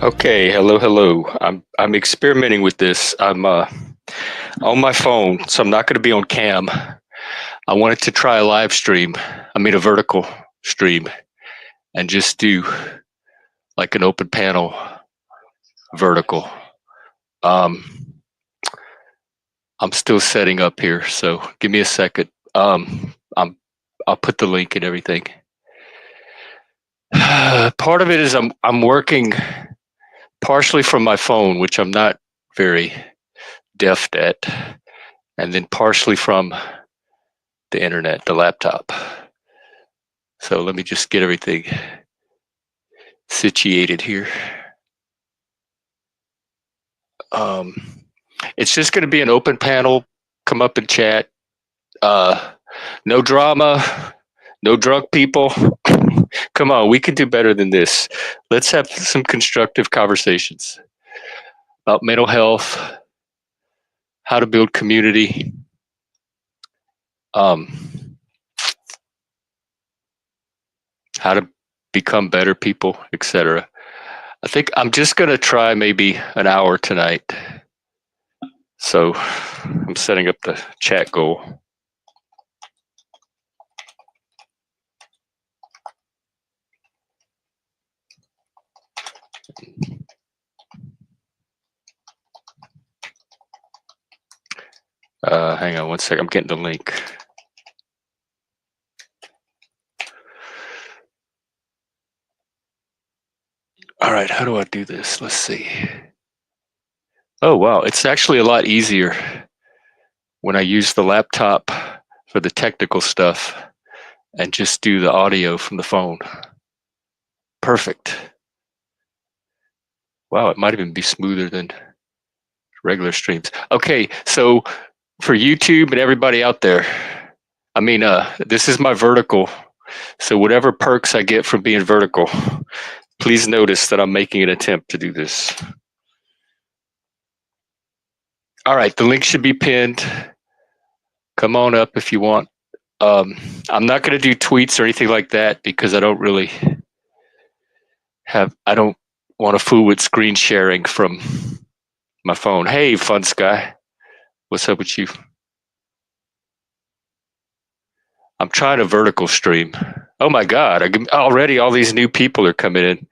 Okay, hello. I'm experimenting with this. I'm on my phone, so I'm not going to be on cam. I wanted to try a live stream. I mean a vertical stream, and just do like an open panel vertical. Um, I'm still setting up here, so give me a second. I'll put the link and everything. Part of it is I'm working partially from my phone, which I'm not very deft at, and then partially from the internet, the laptop. So let me just get everything situated here. Um, it's just going to be an open panel. Come up and chat. No drama, no drunk people. Come on, we can do better than this. Let's have some constructive conversations about mental health, how to build community, how to become better people, etc. I think I'm just going to try maybe an hour tonight. So I'm setting up the chat goal. Hang on one second. I'm getting the link. All right, how do I do this? Let's see. Oh, wow. It's actually a lot easier when I use the laptop for the technical stuff and just do the audio from the phone. Perfect. Wow, it might even be smoother than regular streams. Okay, so for YouTube and everybody out there, I mean, this is my vertical. So whatever perks I get from being vertical, please notice that I'm making an attempt to do this. All right, the link should be pinned. Come on up if you want. I'm not going to do tweets or anything like that because I don't really I don't want to fool with screen sharing from my phone. Hey, Fun Sky. What's up with you? I'm trying a vertical stream. Oh my God, already all these new people are coming in.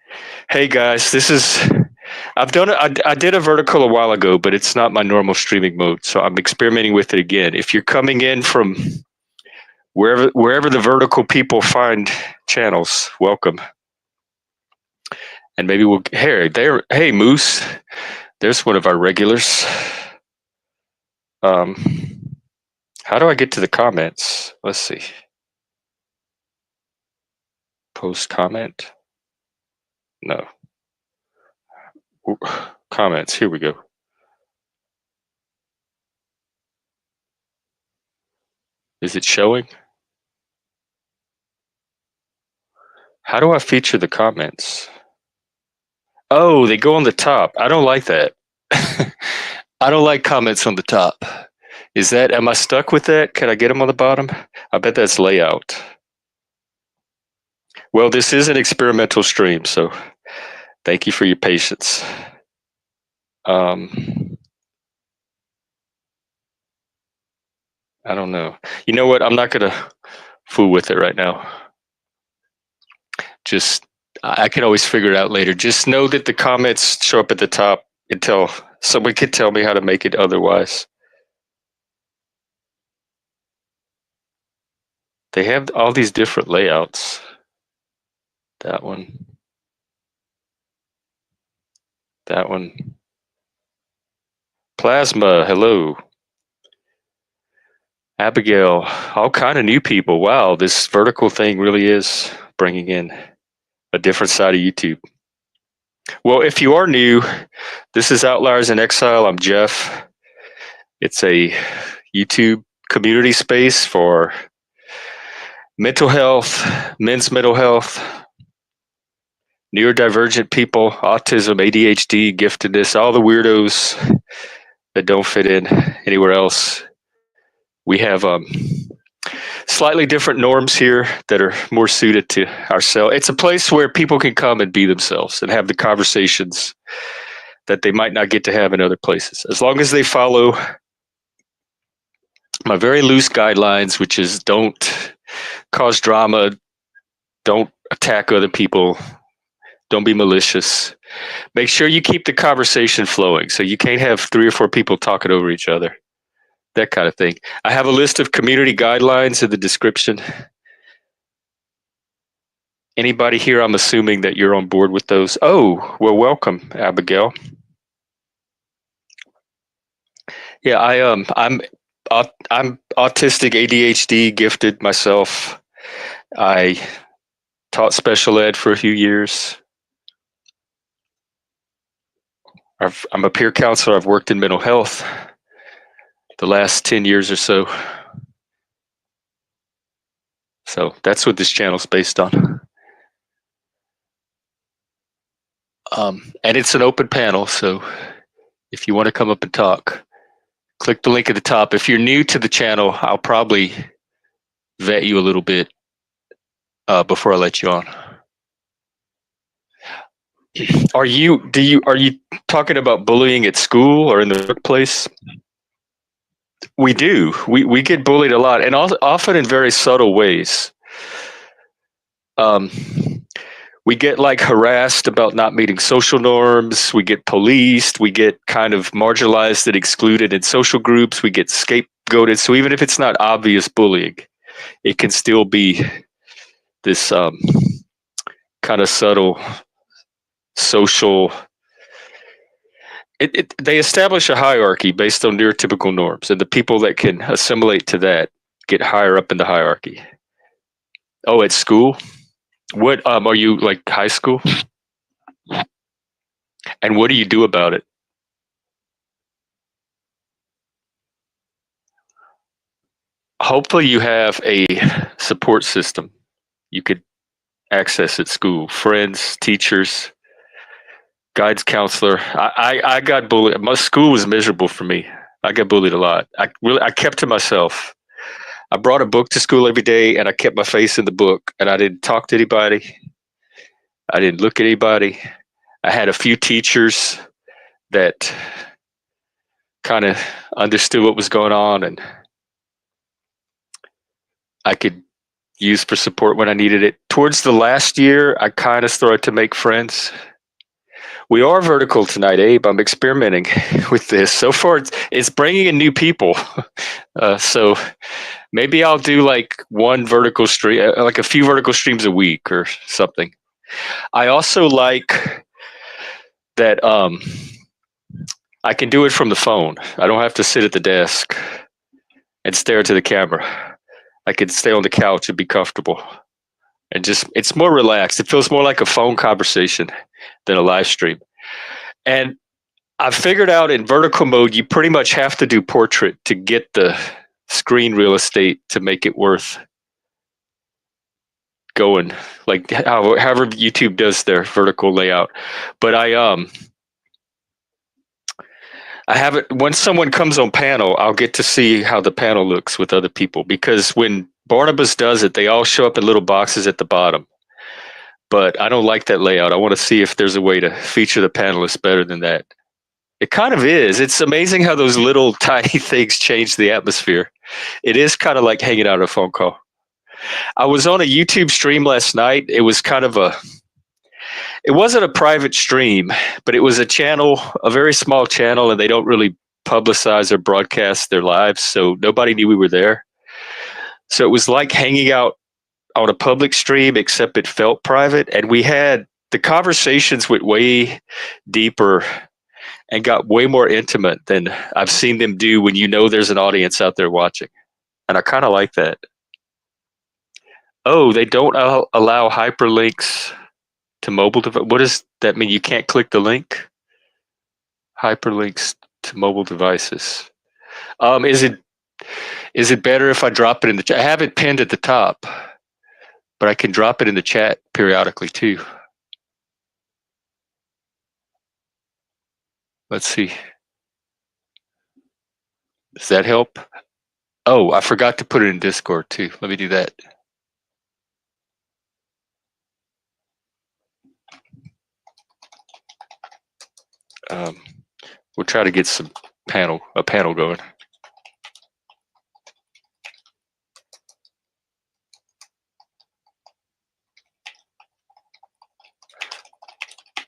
Hey guys, I've done it. I did a vertical a while ago, but it's not my normal streaming mode. So I'm experimenting with it again. If you're coming in from wherever the vertical people find channels, welcome. And maybe we'll, hey Moose, there's one of our regulars. How do I get to the comments? Let's see. Post comment? No. Comments, here we go. Is it showing? How do I feature the comments? Oh, they go on the top. I don't like that. I don't like comments on the top. Am I stuck with that? Can I get them on the bottom? I bet that's layout. Well, this is an experimental stream, so thank you for your patience. I don't know. You know what? I'm not going to fool with it right now. I can always figure it out later. Just know that the comments show up at the top until someone can tell me how to make it otherwise. They have all these different layouts. That one. That one. Plasma, hello. Abigail, all kind of new people. Wow, this vertical thing really is bringing in a different side of YouTube. Well, if you are new, this is Outliers in Exile. I'm Jeff. It's a YouTube community space for mental health, men's mental health, neurodivergent people, autism, ADHD, giftedness, all the weirdos that don't fit in anywhere else. We have slightly different norms here that are more suited to ourselves. It's a place where people can come and be themselves and have the conversations that they might not get to have in other places. As long as they follow my very loose guidelines, which is don't cause drama, don't attack other people, don't be malicious. Make sure you keep the conversation flowing. So you can't have 3 or 4 people talking over each other, that kind of thing. I have a list of community guidelines in the description. Anybody here, I'm assuming that you're on board with those. Oh, well, welcome, Abigail. Yeah, I'm autistic, ADHD gifted myself. I taught special ed for a few years. I'm a peer counselor. I've worked in mental health the last 10 years or so. So that's what this channel's based on. And it's an open panel, so if you want to come up and talk, click the link at the top. If you're new to the channel, I'll probably vet you a little bit before I let you on. Are you talking about bullying at school or in the workplace? We do. We get bullied a lot, and often in very subtle ways. Um, we get like harassed about not meeting social norms. We get policed. We get kind of marginalized and excluded in social groups. We get scapegoated. So even if it's not obvious bullying, it can still be this kind of subtle social. They establish a hierarchy based on neurotypical norms, and the people that can assimilate to that get higher up in the hierarchy. Oh, at school? What are you like high school? And what do you do about it? Hopefully you have a support system you could access at school. Friends, teachers, guidance counselor. I got bullied. My school was miserable for me. I got bullied a lot. I kept to myself. I brought a book to school every day and I kept my face in the book and I didn't talk to anybody. I didn't look at anybody. I had a few teachers that kind of understood what was going on and I could use for support when I needed it. Towards the last year, I kind of started to make friends. We are vertical tonight, Abe. I'm experimenting with this. So far, it's bringing in new people. So maybe I'll do like one vertical stream, like a few vertical streams a week or something. I also like that I can do it from the phone. I don't have to sit at the desk and stare into the camera. I can stay on the couch and be comfortable. And just, it's more relaxed. It feels more like a phone conversation than a live stream. And I've figured out in vertical mode, you pretty much have to do portrait to get the screen real estate to make it worth going, like however YouTube does their vertical layout. But I have it when someone comes on panel, I'll get to see how the panel looks with other people because when Barnabas does it, they all show up in little boxes at the bottom. But I don't like that layout. I want to see if there's a way to feature the panelists better than that. It kind of is. It's amazing how those little tiny things change the atmosphere. It is kind of like hanging out on a phone call. I was on a YouTube stream last night. It was kind of it wasn't a private stream, but it was a channel, a very small channel, and they don't really publicize or broadcast their lives. So nobody knew we were there. So it was like hanging out on a public stream, except it felt private. And we had the conversations went way deeper and got way more intimate than I've seen them do when you know there's an audience out there watching. And I kind of like that. Oh, they don't allow hyperlinks to mobile device. What does that mean? You can't click the link? Hyperlinks to mobile devices. Is it better if I drop it in the chat? I have it pinned at the top, but I can drop it in the chat periodically too. Let's see. Does that help? Oh, I forgot to put it in Discord too. Let me do that. Um, we'll try to get a panel going.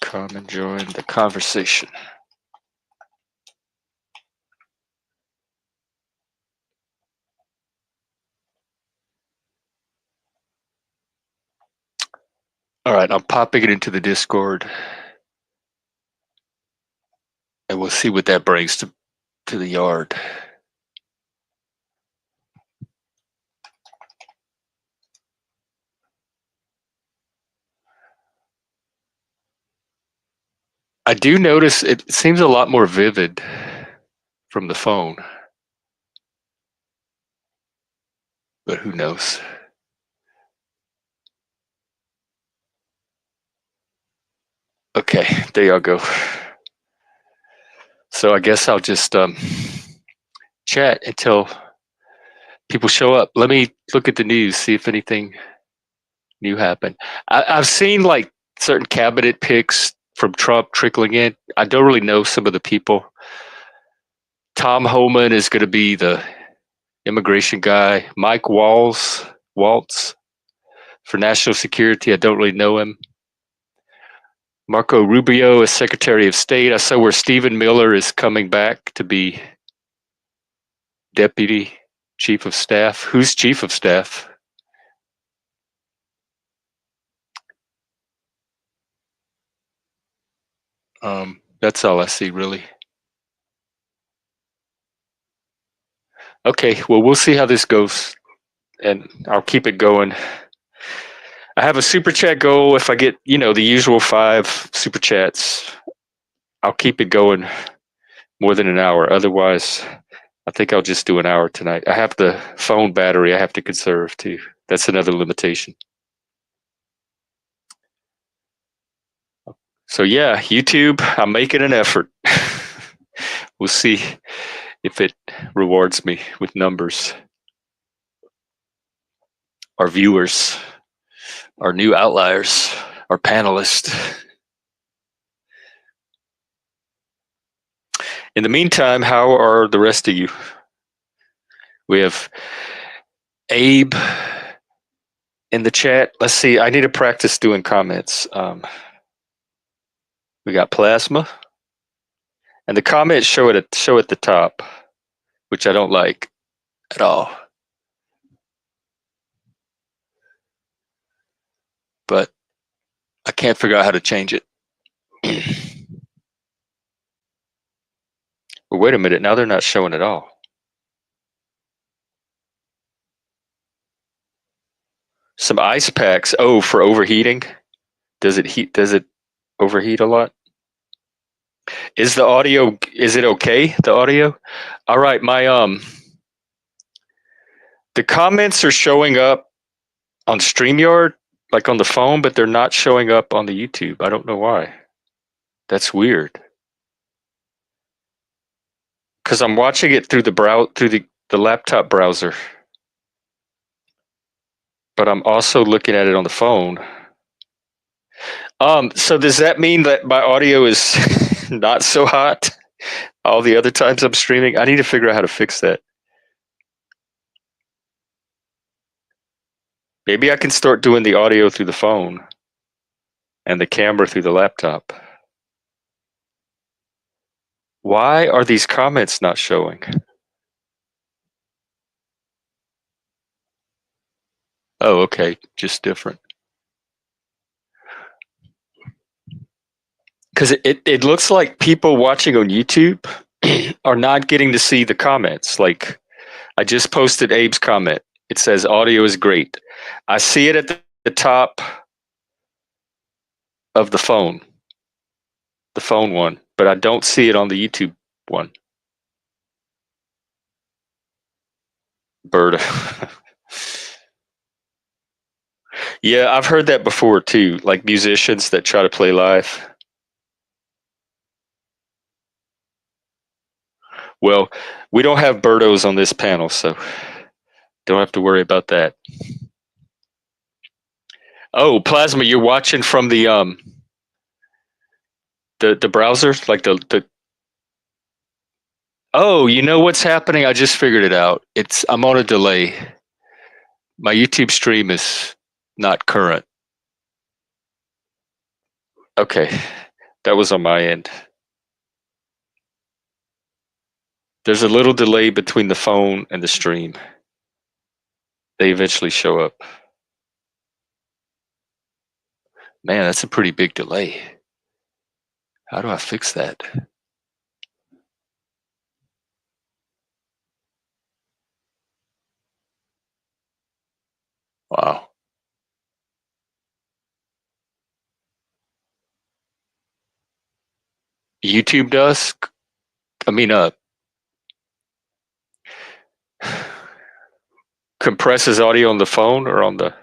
Come and join the conversation. All right, I'm popping it into the Discord, and we'll see what that brings to the yard. I do notice it seems a lot more vivid from the phone, but who knows? Okay, there y'all go. So I guess I'll just chat until people show up. Let me look at the news, see if anything new happened. I've seen like certain cabinet picks from Trump trickling in. I don't really know some of the people. Tom Homan is going to be the immigration guy. Mike Waltz for national security. I don't really know him. Marco Rubio is Secretary of State. I saw where Stephen Miller is coming back to be Deputy Chief of Staff. Who's Chief of Staff? That's all I see, really. Okay, well, we'll see how this goes, and I'll keep it going. I have a super chat goal. If I get, the usual 5 super chats, I'll keep it going more than an hour. Otherwise, I think I'll just do an hour tonight. I have the phone battery I have to conserve too. That's another limitation. So yeah, YouTube, I'm making an effort. We'll see if it rewards me with numbers. Our viewers, our new outliers, our panelists. In the meantime, how are the rest of you? We have Abe in the chat. Let's see. I need to practice doing comments. We got Plasma, and the comments show at the top, which I don't like at all. But I can't figure out how to change it. Well, wait a minute. Now they're not showing at all. Some ice packs. Oh, for overheating. Does it overheat a lot? Is the audio? Is it okay? The audio. All right. The comments are showing up on StreamYard, like on the phone, but they're not showing up on the YouTube. I don't know why. That's weird. Because I'm watching it through the laptop browser, but I'm also looking at it on the phone. So does that mean that my audio is not so hot all the other times I'm streaming? I need to figure out how to fix that. Maybe I can start doing the audio through the phone and the camera through the laptop. Why are these comments not showing? Oh, okay, just different. Because it looks like people watching on YouTube are not getting to see the comments. Like, I just posted Abe's comment. It says audio is great. I see it at the top of the phone one, but I don't see it on the YouTube one. Berta. Yeah, I've heard that before too, like musicians that try to play live. Well, we don't have birdos on this panel, so don't have to worry about that. Oh, Plasma, you're watching from the browser, like the. Oh, you know what's happening? I just figured it out. I'm on a delay. My YouTube stream is not current. Okay, that was on my end. There's a little delay between the phone and the stream. They eventually show up. Man, that's a pretty big delay. How do I fix that? Wow. YouTube does? I mean, compresses audio on the phone or on the.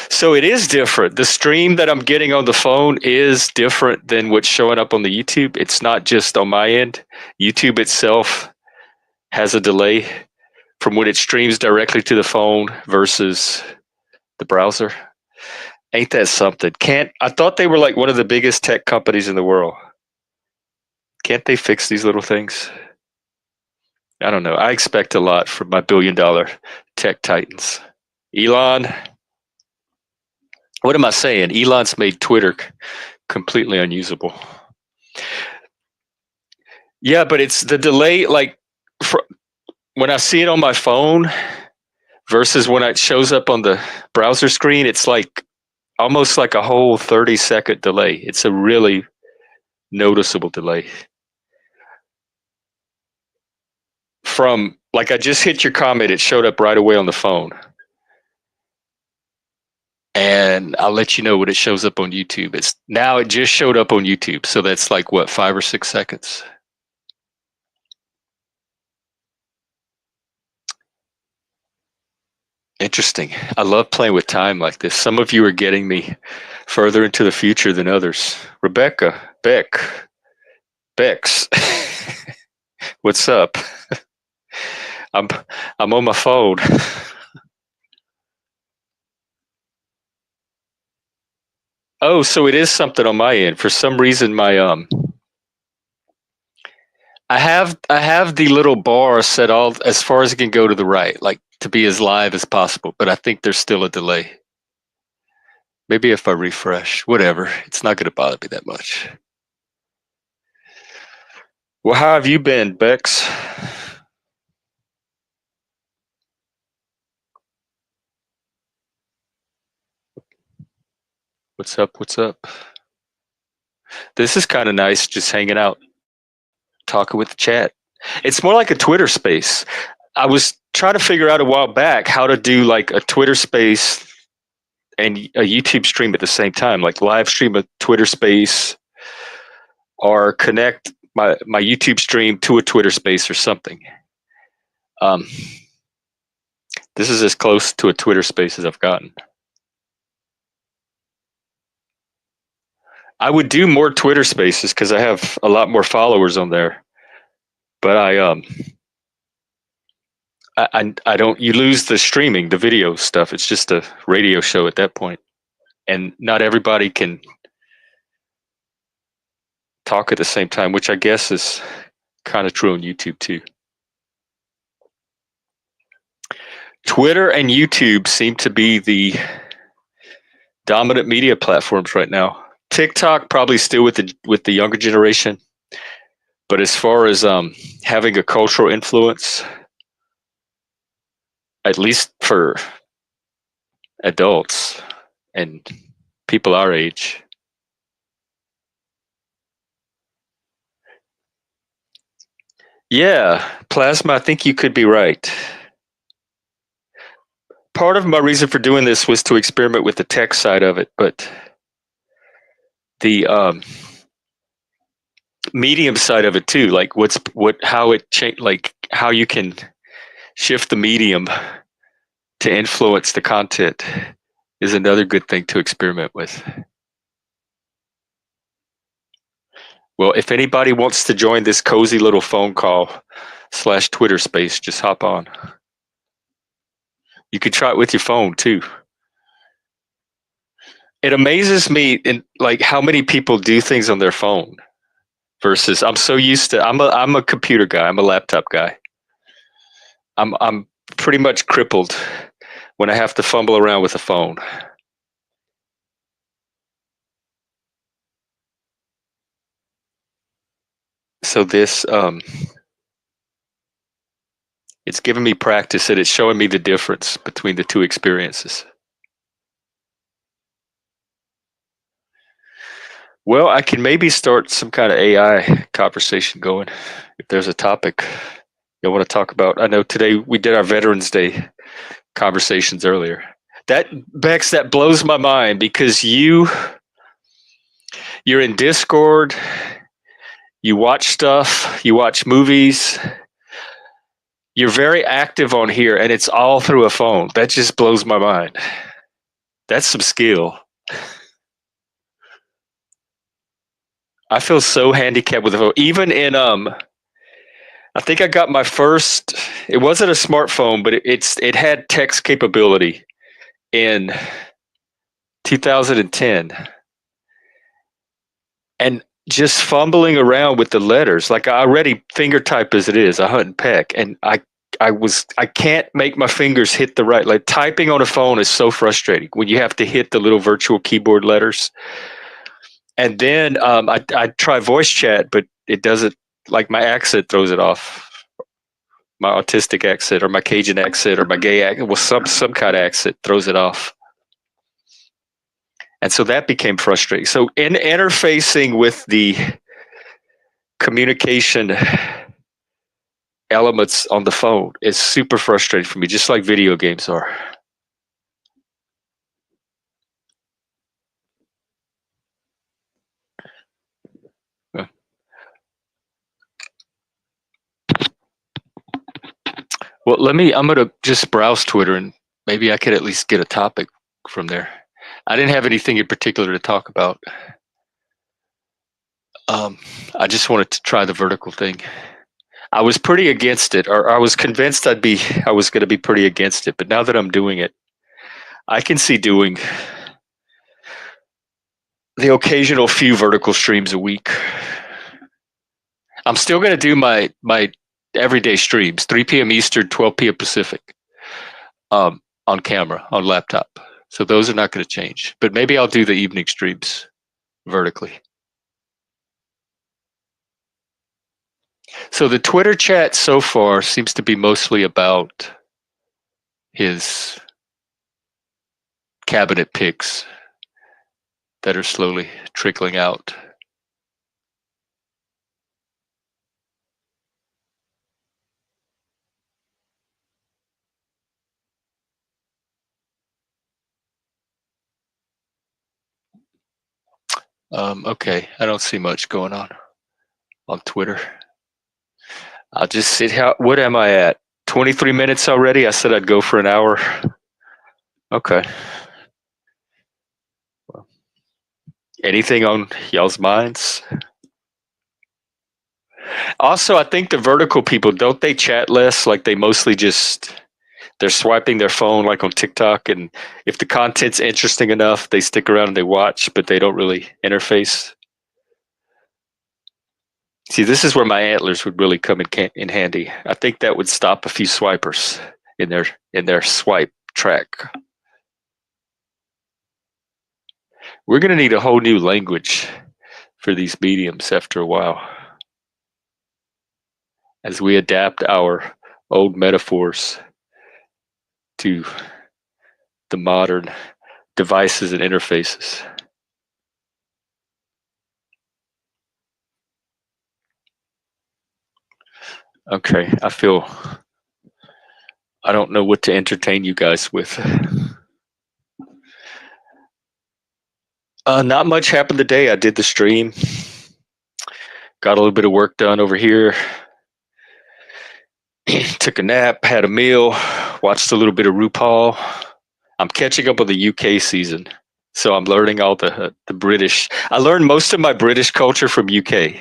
So it is different. The stream that I'm getting on the phone is different than what's showing up on the YouTube. It's not just on my end. YouTube itself has a delay from when it streams directly to the phone versus the browser. Ain't that something? I thought they were like one of the biggest tech companies in the world. Can't they fix these little things? I don't know. I expect a lot from my billion-dollar tech titans. Elon, what am I saying? Elon's made Twitter completely unusable. Yeah, but it's the delay, like when I see it on my phone versus when it shows up on the browser screen, it's like almost like a whole 30-second delay. It's a really noticeable delay. From, like, I just hit your comment, it showed up right away on the phone. And I'll let you know when it shows up on YouTube. It just showed up on YouTube. So that's like, what, 5 or 6 seconds? Interesting. I love playing with time like this. Some of you are getting me further into the future than others. Rebecca, Bex, what's up? I'm on my phone. Oh, so it is something on my end. For some reason, my I have the little bar set all as far as it can go to the right, like to be as live as possible. But I think there's still a delay. Maybe if I refresh, whatever, it's not going to bother me that much. Well, how have you been, Bex? What's up? What's up? This is kind of nice, just hanging out, talking with the chat. It's more like a Twitter space. I was trying to figure out a while back how to do like a Twitter space and a YouTube stream at the same time, like live stream a Twitter space or connect my YouTube stream to a Twitter space or something. This is as close to a Twitter space as I've gotten. I would do more Twitter spaces because I have a lot more followers on there. But I don't. You lose the streaming, the video stuff. It's just a radio show at that point, and not everybody can talk at the same time, which I guess is kind of true on YouTube too. Twitter and YouTube seem to be the dominant media platforms right now. TikTok probably still with the younger generation, but as far as having a cultural influence, at least for adults and people our age. Yeah, Plasma, I think you could be right. Part of my reason for doing this was to experiment with the tech side of it, but the medium side of it too, like how it changed, like how you can shift the medium to influence the content is another good thing to experiment with. Well, if anybody wants to join this cozy little phone call / Twitter space, just hop on. You could try it with your phone too. It amazes me in like how many people do things on their phone versus I'm so used to I'm a computer guy, I'm a laptop guy. I'm pretty much crippled when I have to fumble around with a phone. So this it's giving me practice and it's showing me the difference between the two experiences. Well, I can maybe start some kind of AI conversation going if there's a topic you want to talk about. I know today we did our Veterans Day conversations earlier. That Bex, that blows my mind because you're in Discord, you watch stuff, you watch movies, you're very active on here and it's all through a phone. That just blows my mind. That's some skill. I feel so handicapped with the phone. Even in I think I got my first. It wasn't a smartphone, but it had text capability in 2010, and just fumbling around with the letters. Like I already finger type as it is, I hunt and peck, and I can't make my fingers hit the right. Like typing on a phone is so frustrating when you have to hit the little virtual keyboard letters. And then I try voice chat, but it doesn't. Like my accent throws it off. My autistic accent or my Cajun accent or my gay accent, well, some kind of accent throws it off. And so that became frustrating. So in interfacing with the communication elements on the phone is super frustrating for me, just like video games are. Well, I'm going to just browse Twitter and maybe I could at least get a topic from there. I didn't have anything in particular to talk about. I just wanted to try the vertical thing. I was pretty against it, or I was convinced I was going to be pretty against it. But now that I'm doing it, I can see doing the occasional few vertical streams a week. I'm still going to do my everyday streams, 3 p.m. Eastern, 12 p.m. Pacific, on camera, on laptop. So those are not going to change. But maybe I'll do the evening streams vertically. So the Twitter chat so far seems to be mostly about his cabinet picks that are slowly trickling out. Okay, I don't see much going on Twitter. I'll just sit here. What am I at? 23 minutes already? I said I'd go for an hour. Okay. Well, anything on y'all's minds? Also, I think the vertical people, don't they chat less? Like they mostly just they're swiping their phone like on TikTok, and if the content's interesting enough, they stick around and they watch, but they don't really interface. See, this is where my antlers would really come in handy. I think that would stop a few swipers in their swipe track. We're going to need a whole new language for these mediums after a while, as we adapt our old metaphors to the modern devices and interfaces. Okay, I don't know what to entertain you guys with. Not much happened today. I did the stream, got a little bit of work done over here, took a nap, had a meal, watched a little bit of RuPaul. I'm catching up on the UK season. So I'm learning all the British. I learned most of my British culture from UK.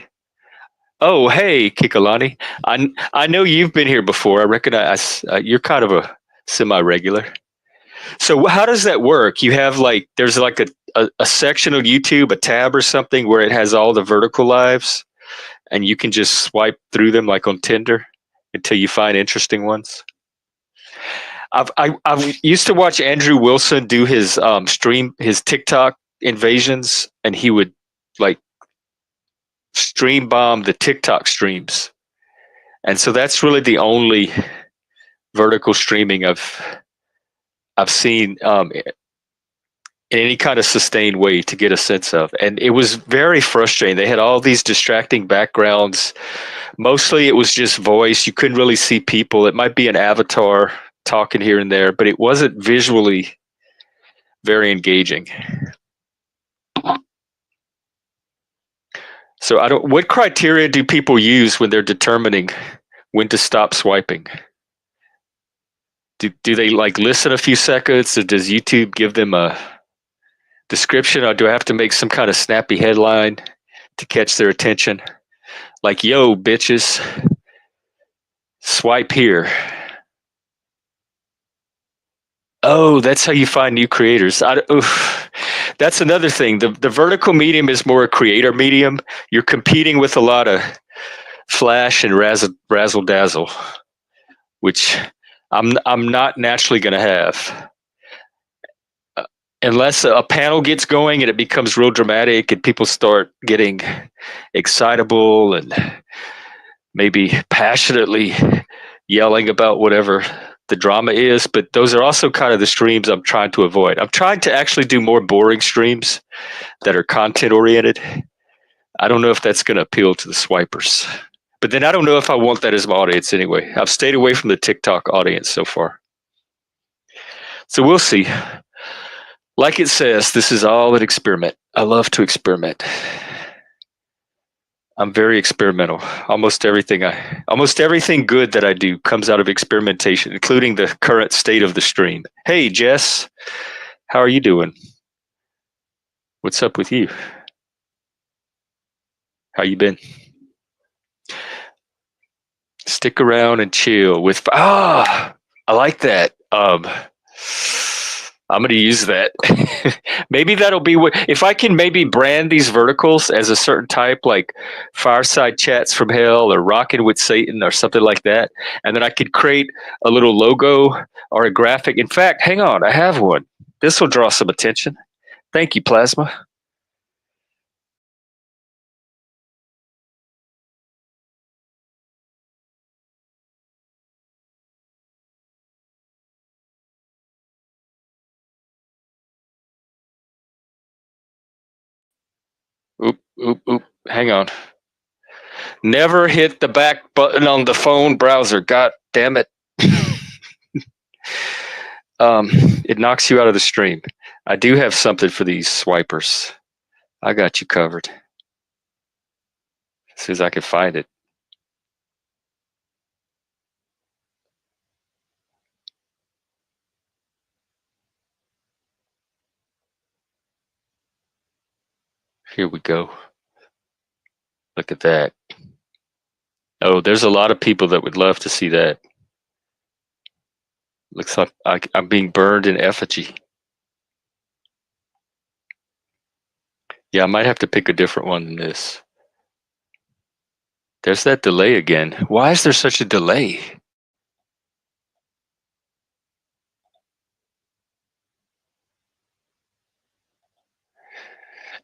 Oh, hey, Kikalani. I know you've been here before. I recognize you're kind of a semi-regular. So how does that work? You have like there's like a section of YouTube, a tab or something where it has all the vertical lives, and you can just swipe through them like on Tinder until you find interesting ones. I used to watch Andrew Wilson do his stream his TikTok invasions, and he would like stream bomb the TikTok streams, and so that's really the only vertical streaming I've seen in any kind of sustained way to get a sense of. And it was very frustrating. They had all these distracting backgrounds. Mostly it was just voice. You couldn't really see people. It might be an avatar talking here and there, but it wasn't visually very engaging. So I don't what criteria do people use when they're determining when to stop swiping? Do they like listen a few seconds, or does YouTube give them a description, or do I have to make some kind of snappy headline to catch their attention? Like, yo, bitches, swipe here. Oh, that's how you find new creators. That's another thing. The vertical medium is more a creator medium. You're competing with a lot of flash and razzle dazzle, which I'm not naturally going to have. Unless a panel gets going and it becomes real dramatic and people start getting excitable and maybe passionately yelling about whatever the drama is, but those are also kind of the streams I'm trying to avoid. I'm trying to actually do more boring streams that are content oriented. I don't know if that's going to appeal to the swipers, but then I don't know if I want that as my audience anyway. I've stayed away from the TikTok audience so far. So we'll see. Like it says, this is all an experiment. I love to experiment. I'm very experimental. Almost everything good that I do comes out of experimentation, including the current state of the stream. Hey, Jess, how are you doing? What's up with you? How you been? Stick around and chill with. I like that. I'm going to use that. Maybe that'll be what, if I can maybe brand these verticals as a certain type, like Fireside Chats from Hell or Rockin' with Satan or something like that. And then I could create a little logo or a graphic. In fact, hang on, I have one. This will draw some attention. Thank you, Plasma. Oop, oop, oop. Hang on. Never hit the back button on the phone browser. God damn it. It knocks you out of the stream. I do have something for these swipers. I got you covered. As soon as I can find it. Here we go. Look at that. Oh, there's a lot of people that would love to see that. Looks like I'm being burned in effigy. Yeah, I might have to pick a different one than this. There's that delay again. Why is there such a delay?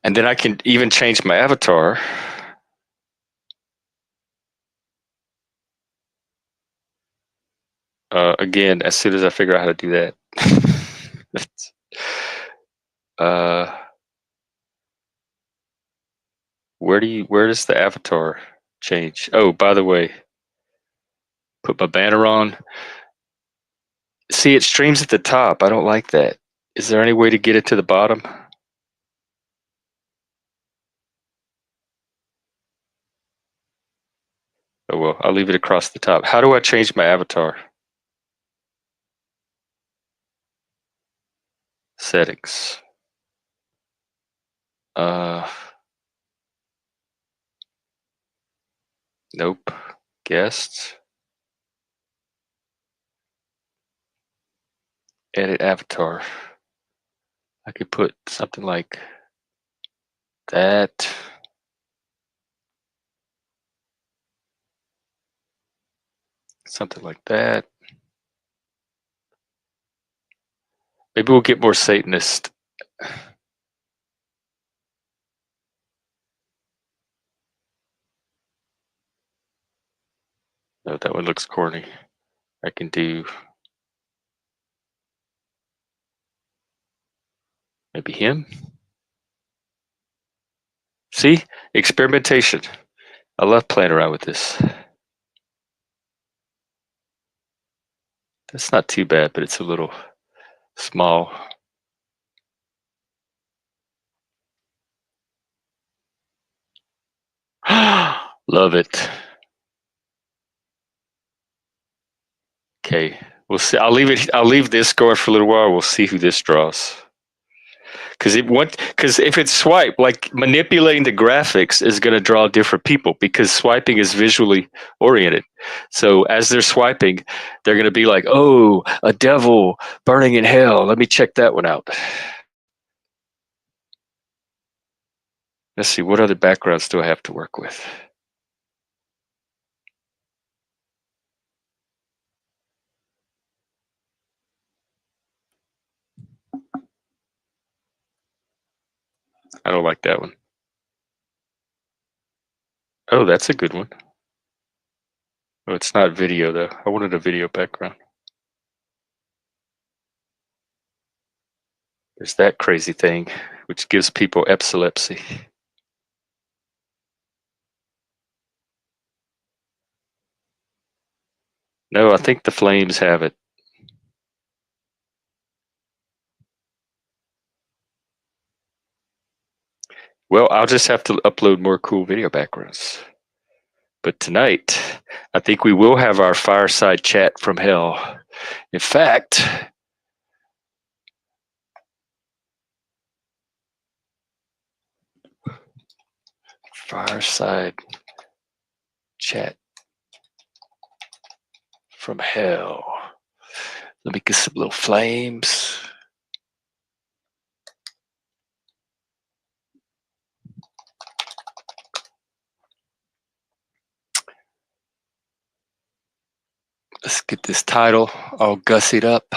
And then I can even change my avatar. Again, as soon as I figure out how to do that. Where does the avatar change? Oh, by the way, put my banner on. See, it streams at the top. I don't like that. Is there any way to get it to the bottom? Oh well, I'll leave it across the top. How do I change my avatar? Settings. Uh, nope. Guests. Edit avatar. I could put something like that. Something like that. Maybe we'll get more Satanist. No, that one looks corny. I can do maybe him. See? Experimentation. I love playing around with this. That's not too bad, but it's a little small. Love it. Okay. We'll see. I'll leave this going for a little while. We'll see who this draws. Because if it's swipe, like manipulating the graphics is going to draw different people because swiping is visually oriented. So as they're swiping, they're going to be like, "Oh, a devil burning in hell. Let me check that one out." Let's see, what other backgrounds do I have to work with? I don't like that one. Oh, that's a good one. Oh, it's not video though. I wanted a video background. There's that crazy thing, which gives people epilepsy. No, I think the flames have it. Well, I'll just have to upload more cool video backgrounds. But tonight, I think we will have our fireside chat from hell. In fact, fireside chat from hell. Let me get some little flames. Let's get this title all gussied up.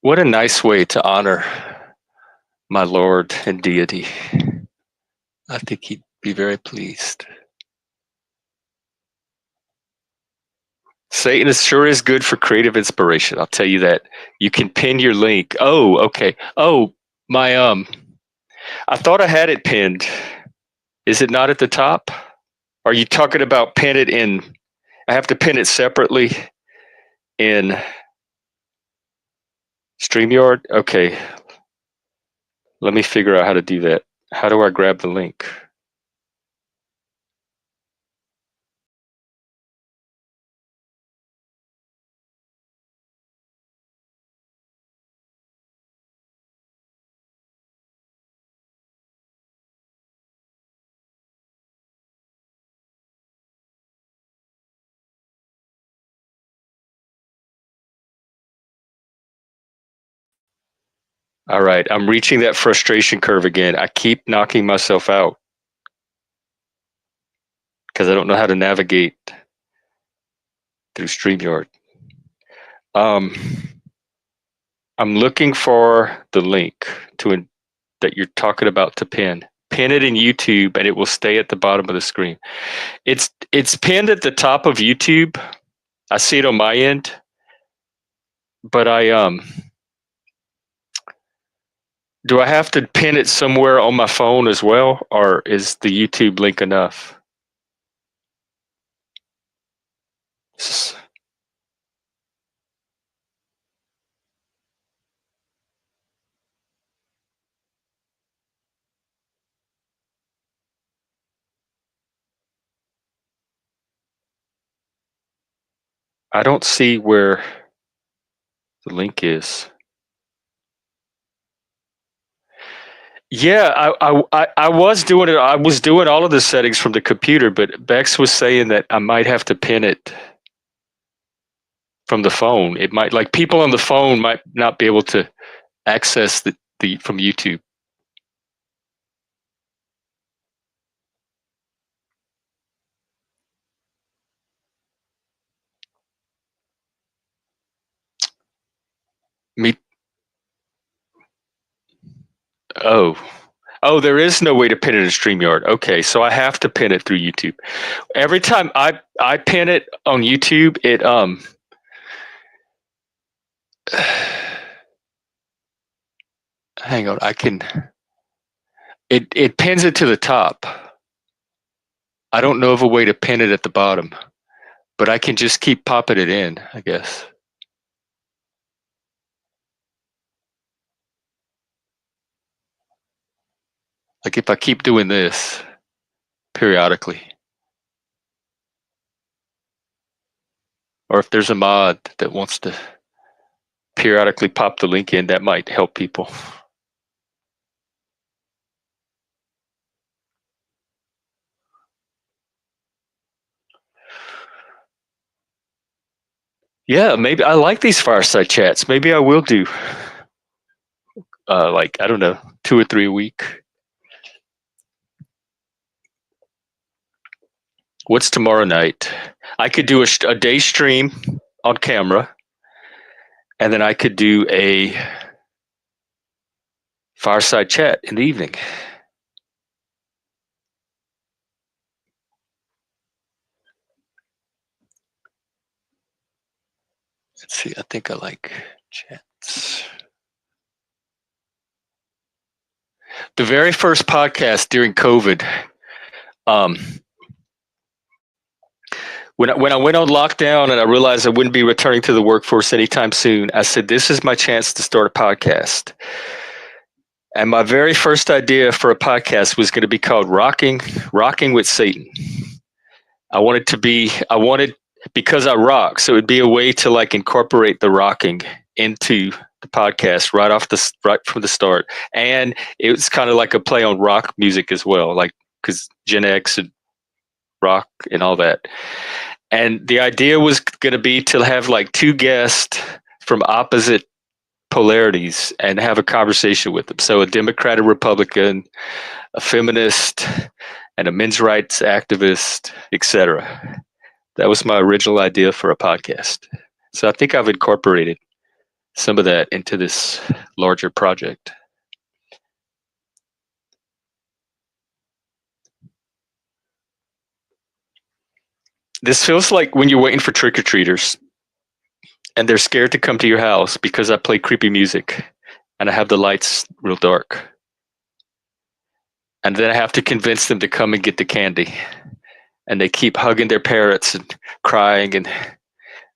What a nice way to honor my Lord and deity. I think he'd be very pleased. Satan is sure is good for creative inspiration. I'll tell you that. You can pin your link. Oh, okay. Oh, my I thought I had it pinned. Is it not at the top? Are you talking about pin it in? I have to pin it separately in StreamYard? Okay. Let me figure out how to do that. How do I grab the link? All right. I'm reaching that frustration curve again. I keep knocking myself out because I don't know how to navigate through StreamYard. Um, I'm looking for the link to that you're talking about to pin. Pin it in YouTube, and it will stay at the bottom of the screen. It's pinned at the top of YouTube. I see it on my end, but do I have to pin it somewhere on my phone as well, or is the YouTube link enough? I don't see where the link is. Yeah, I was doing it. I was doing all of the settings from the computer, but Bex was saying that I might have to pin it from the phone. It might, like, people on the phone might not be able to access the from YouTube. Me. Oh. Oh, there is no way to pin it in StreamYard. Okay, so I have to pin it through YouTube. Every time I pin it on YouTube, it hang on, I can it pins it to the top. I don't know of a way to pin it at the bottom, but I can just keep popping it in, I guess. Like if I keep doing this periodically, or if there's a mod that wants to periodically pop the link in, that might help people. Yeah, maybe I like these fireside chats. Maybe I will do like, I don't know, 2 or 3 a week. What's tomorrow night? I could do a day stream on camera, and then I could do a fireside chat in the evening. Let's see. I think I like chats. The very first podcast during COVID, um, when I went on lockdown and I realized I wouldn't be returning to the workforce anytime soon, I said, "This is my chance to start a podcast." And my very first idea for a podcast was going to be called Rocking with Satan. I wanted because I rock, so it'd be a way to like incorporate the rocking into the podcast right from the start. And it was kind of like a play on rock music as well, like because Gen X and rock and all that. And the idea was going to be to have like two guests from opposite polarities and have a conversation with them. So a Democrat, a Republican, a feminist, and a men's rights activist, etc. That was my original idea for a podcast. So I think I've incorporated some of that into this larger project. This feels like when you're waiting for trick or treaters and they're scared to come to your house because I play creepy music and I have the lights real dark. And then I have to convince them to come and get the candy. And they keep hugging their parrots and crying, and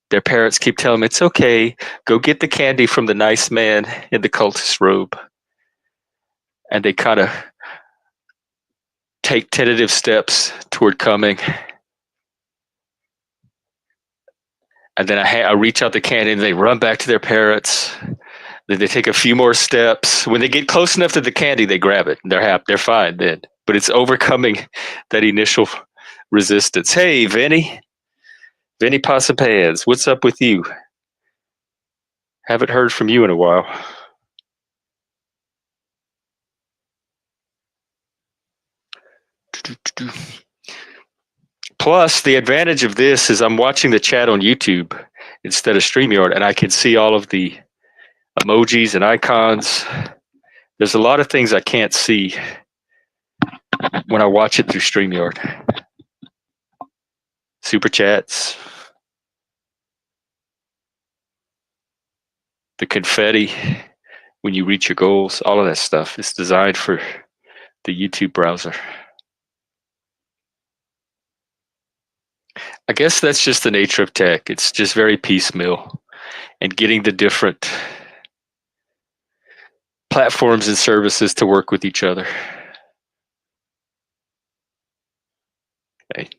their parents keep telling them, "It's okay, go get the candy from the nice man in the cultist robe." And they kind of take tentative steps toward coming. And then I reach out the candy and they run back to their parents. Then they take a few more steps. When they get close enough to the candy, they grab it. And they're happy. They're fine then. But it's overcoming that initial resistance. "Hey, Vinny Possum Pants, what's up with you? Haven't heard from you in a while." Plus, the advantage of this is I'm watching the chat on YouTube instead of StreamYard, and I can see all of the emojis and icons. There's a lot of things I can't see when I watch it through StreamYard. Super chats, the confetti when you reach your goals, all of that stuff is designed for the YouTube browser. I guess that's just the nature of tech. It's just very piecemeal, and getting the different platforms and services to work with each other. Okay.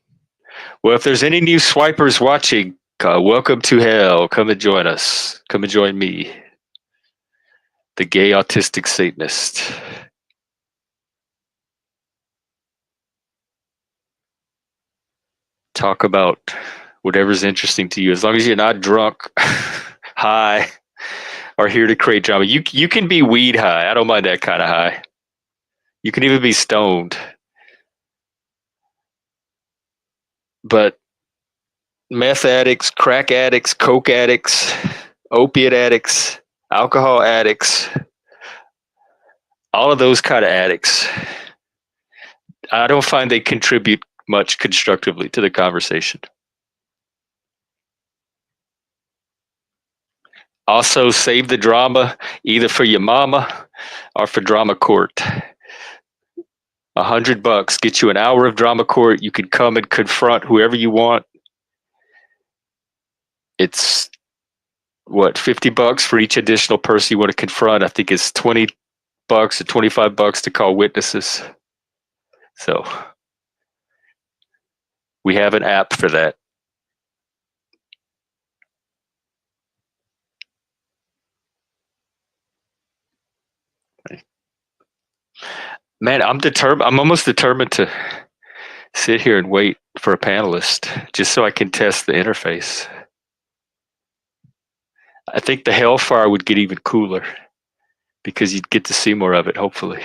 Well, if there's any new swipers watching, welcome to hell. Come and join us. Come and join me, the gay autistic Satanist. talk about whatever's interesting to you, as long as you're not drunk, high, or here to create drama. You can be weed high. I don't mind that kind of high. You can even be stoned. But meth addicts, crack addicts, coke addicts, opiate addicts, alcohol addicts, all of those kind of addicts, I don't find they contribute much constructively to the conversation. Also, save the drama either for your mama or for drama court. $100 get you an hour of drama court. You could come and confront whoever you want. It's what, $50 for each additional person you want to confront. I think it's $20 or $25 to call witnesses. So we have an app for that. Man, I'm almost determined to sit here and wait for a panelist just so I can test the interface. I think the hellfire would get even cooler because you'd get to see more of it, hopefully.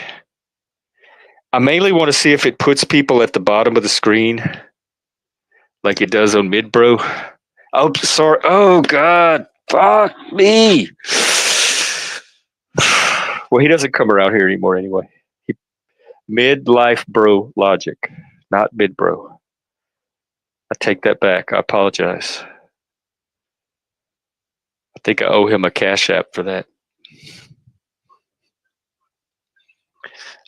I mainly want to see if it puts people at the bottom of the screen like it does on Midbro. Oh, sorry. Oh, God. Fuck me. Well, he doesn't come around here anymore anyway. Midlife bro logic, not Midbro. I take that back. I apologize. I think I owe him a Cash App for that.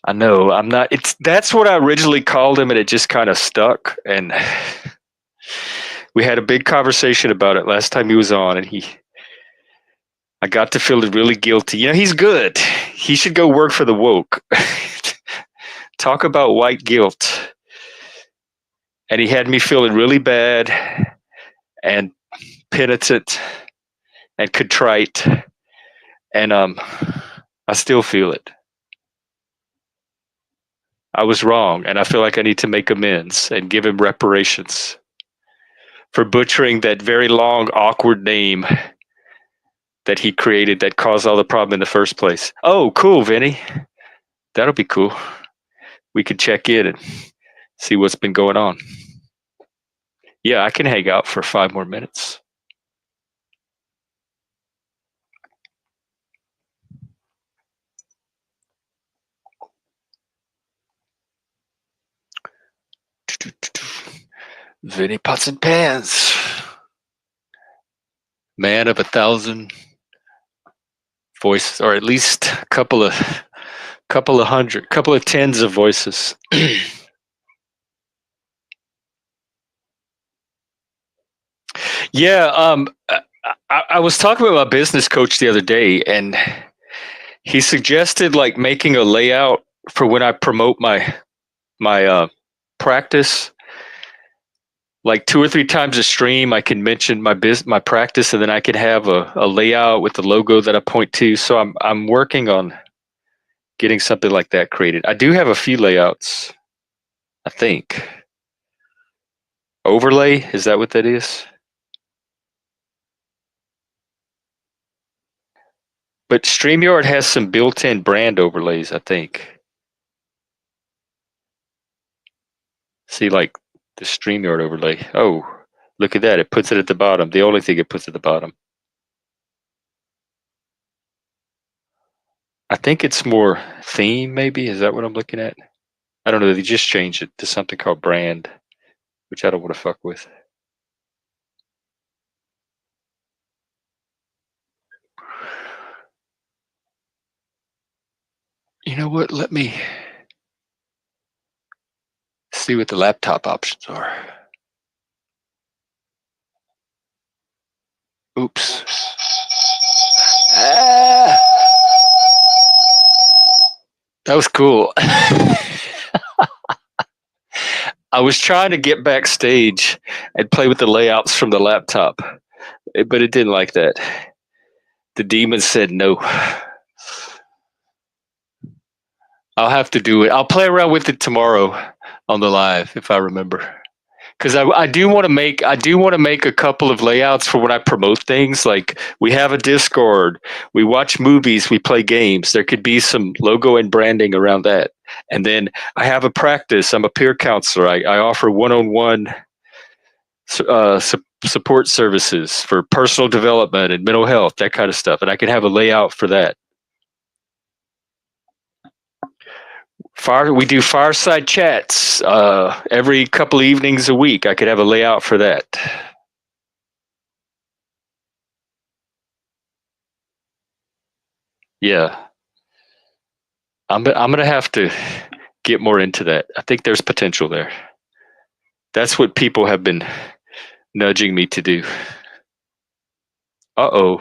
I know I'm not. That's what I originally called him, and it just kind of stuck. And we had a big conversation about it last time he was on, and I got to feeling really guilty. You know, he's good. He should go work for the woke. Talk about white guilt. And he had me feeling really bad and penitent and contrite. And I still feel it. I was wrong, and I feel like I need to make amends and give him reparations for butchering that very long, awkward name that he created that caused all the problem in the first place. Oh, cool, Vinny. That'll be cool. We could check in and see what's been going on. Yeah, I can hang out for 5 more minutes. Vinny Pots and Pans. Man of 1,000 voices, or at least a couple of hundred, couple of tens of voices. Yeah, I was talking with my business coach the other day, and he suggested like making a layout for when I promote my practice. Like 2 or 3 times a stream, I can mention my practice, and then I can have a layout with the logo that I point to. So I'm working on getting something like that created. I do have a few layouts, I think. Overlay, is that what that is? But StreamYard has some built-in brand overlays, I think. See, like the StreamYard overlay. Oh, look at that. It puts it at the bottom. The only thing it puts at the bottom. I think it's more theme, maybe. Is that what I'm looking at? I don't know. They just changed it to something called brand, which I don't want to fuck with. You know what? Let me see what the laptop options are. Oops. Ah, that was cool. I was trying to get backstage and play with the layouts from the laptop, but it didn't like that. The demon said no. I'll have to do it. I'll play around with it tomorrow on the live if I remember. because I do want to make a couple of layouts for when I promote things. Like we have a Discord, we watch movies, we play games. There could be some logo and branding around that. And then I have a practice. I'm a peer counselor. I offer one-on-one support services for personal development and mental health, that kind of stuff. And I could have a layout for that. We do fireside chats every couple of evenings a week. I could have a layout for that. Yeah, I'm gonna have to get more into that. I think there's potential there. That's what people have been nudging me to do. Uh-oh,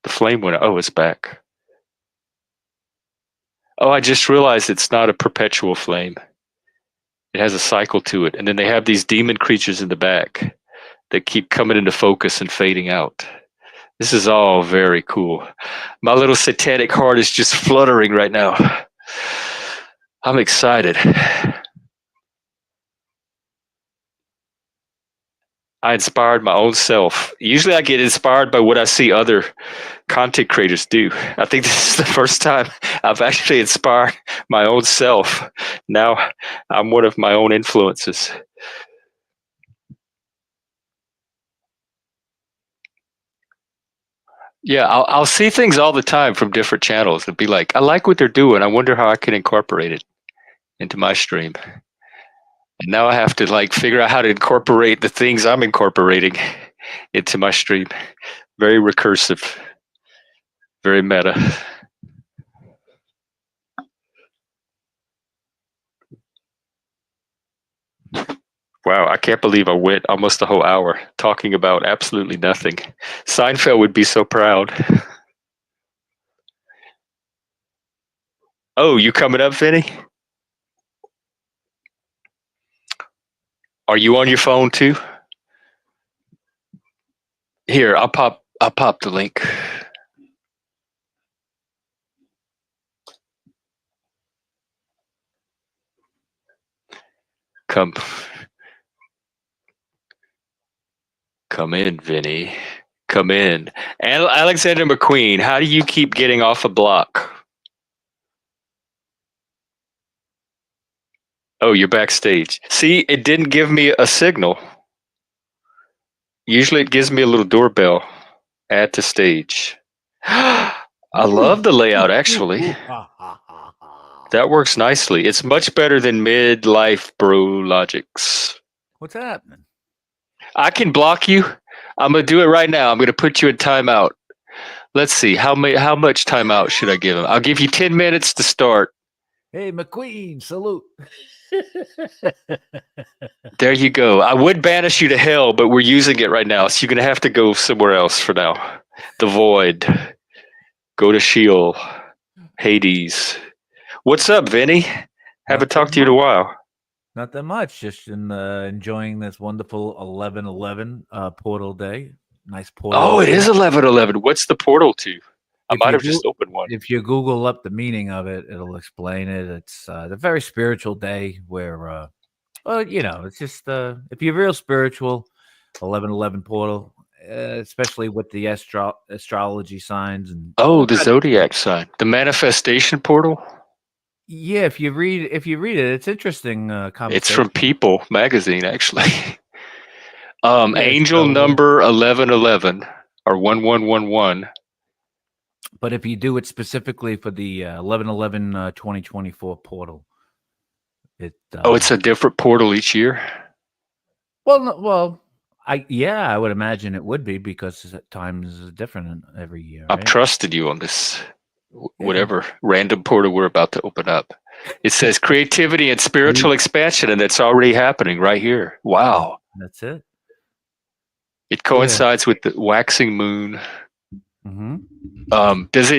the flame went. Oh, it's back. Oh, I just realized it's not a perpetual flame. It has a cycle to it, and then they have these demon creatures in the back that keep coming into focus and fading out. This is all very cool. My little satanic heart is just fluttering right now. I'm excited. I inspired my own self. Usually I get inspired by what I see other content creators do. I think this is the first time I've actually inspired my own self. Now I'm one of my own influences. Yeah, I'll see things all the time from different channels and be like, I like what they're doing. I wonder how I can incorporate it into my stream. And now I have to like figure out how to incorporate the things I'm incorporating into my stream. Very recursive, very meta. Wow, I can't believe I went almost a whole hour talking about absolutely nothing. Seinfeld would be so proud. Oh, you coming up, Vinny? Are you on your phone too? Here, I'll pop the link. Come in, Vinny. Come in. Alexander McQueen, how do you keep getting off a block? Oh, you're backstage. See, it didn't give me a signal. Usually it gives me a little doorbell. Add to stage. I love the layout, actually. That works nicely. It's much better than midlife bro logics. What's happening? I can block you. I'm gonna do it right now. I'm gonna put you in timeout. Let's see how much timeout should I give him? I'll give you 10 minutes to start. Hey, McQueen, salute. There you go. I would banish you to hell, but we're using it right now, so you're gonna have to go somewhere else for now. The void. Go to Sheol. Hades. What's up, Vinny? Haven't talked to you in a while. Not that much. Just enjoying this wonderful 11/11 portal day. Nice portal. Oh, it is 11/11. What's the portal to? I might have just opened one. If you Google up the meaning of it, it'll explain it. It's a very spiritual day where, well, you know, it's just if you're real spiritual, 11/11 portal, especially with the astrology signs and the zodiac sign, the manifestation portal. Yeah, if you read it, it's interesting. It's from People magazine, actually. Angel so, number 1111 or 1111. But if you do it specifically for the 11/11 2024 portal, it's a different portal each year. Well, I would imagine it would be because times is different every year. Right? I'm trusting you on this. Whatever random portal we're about to open up. It says creativity and spiritual expansion, and that's already happening right here. Wow. That's it. It coincides with the waxing moon. Mm-hmm. Does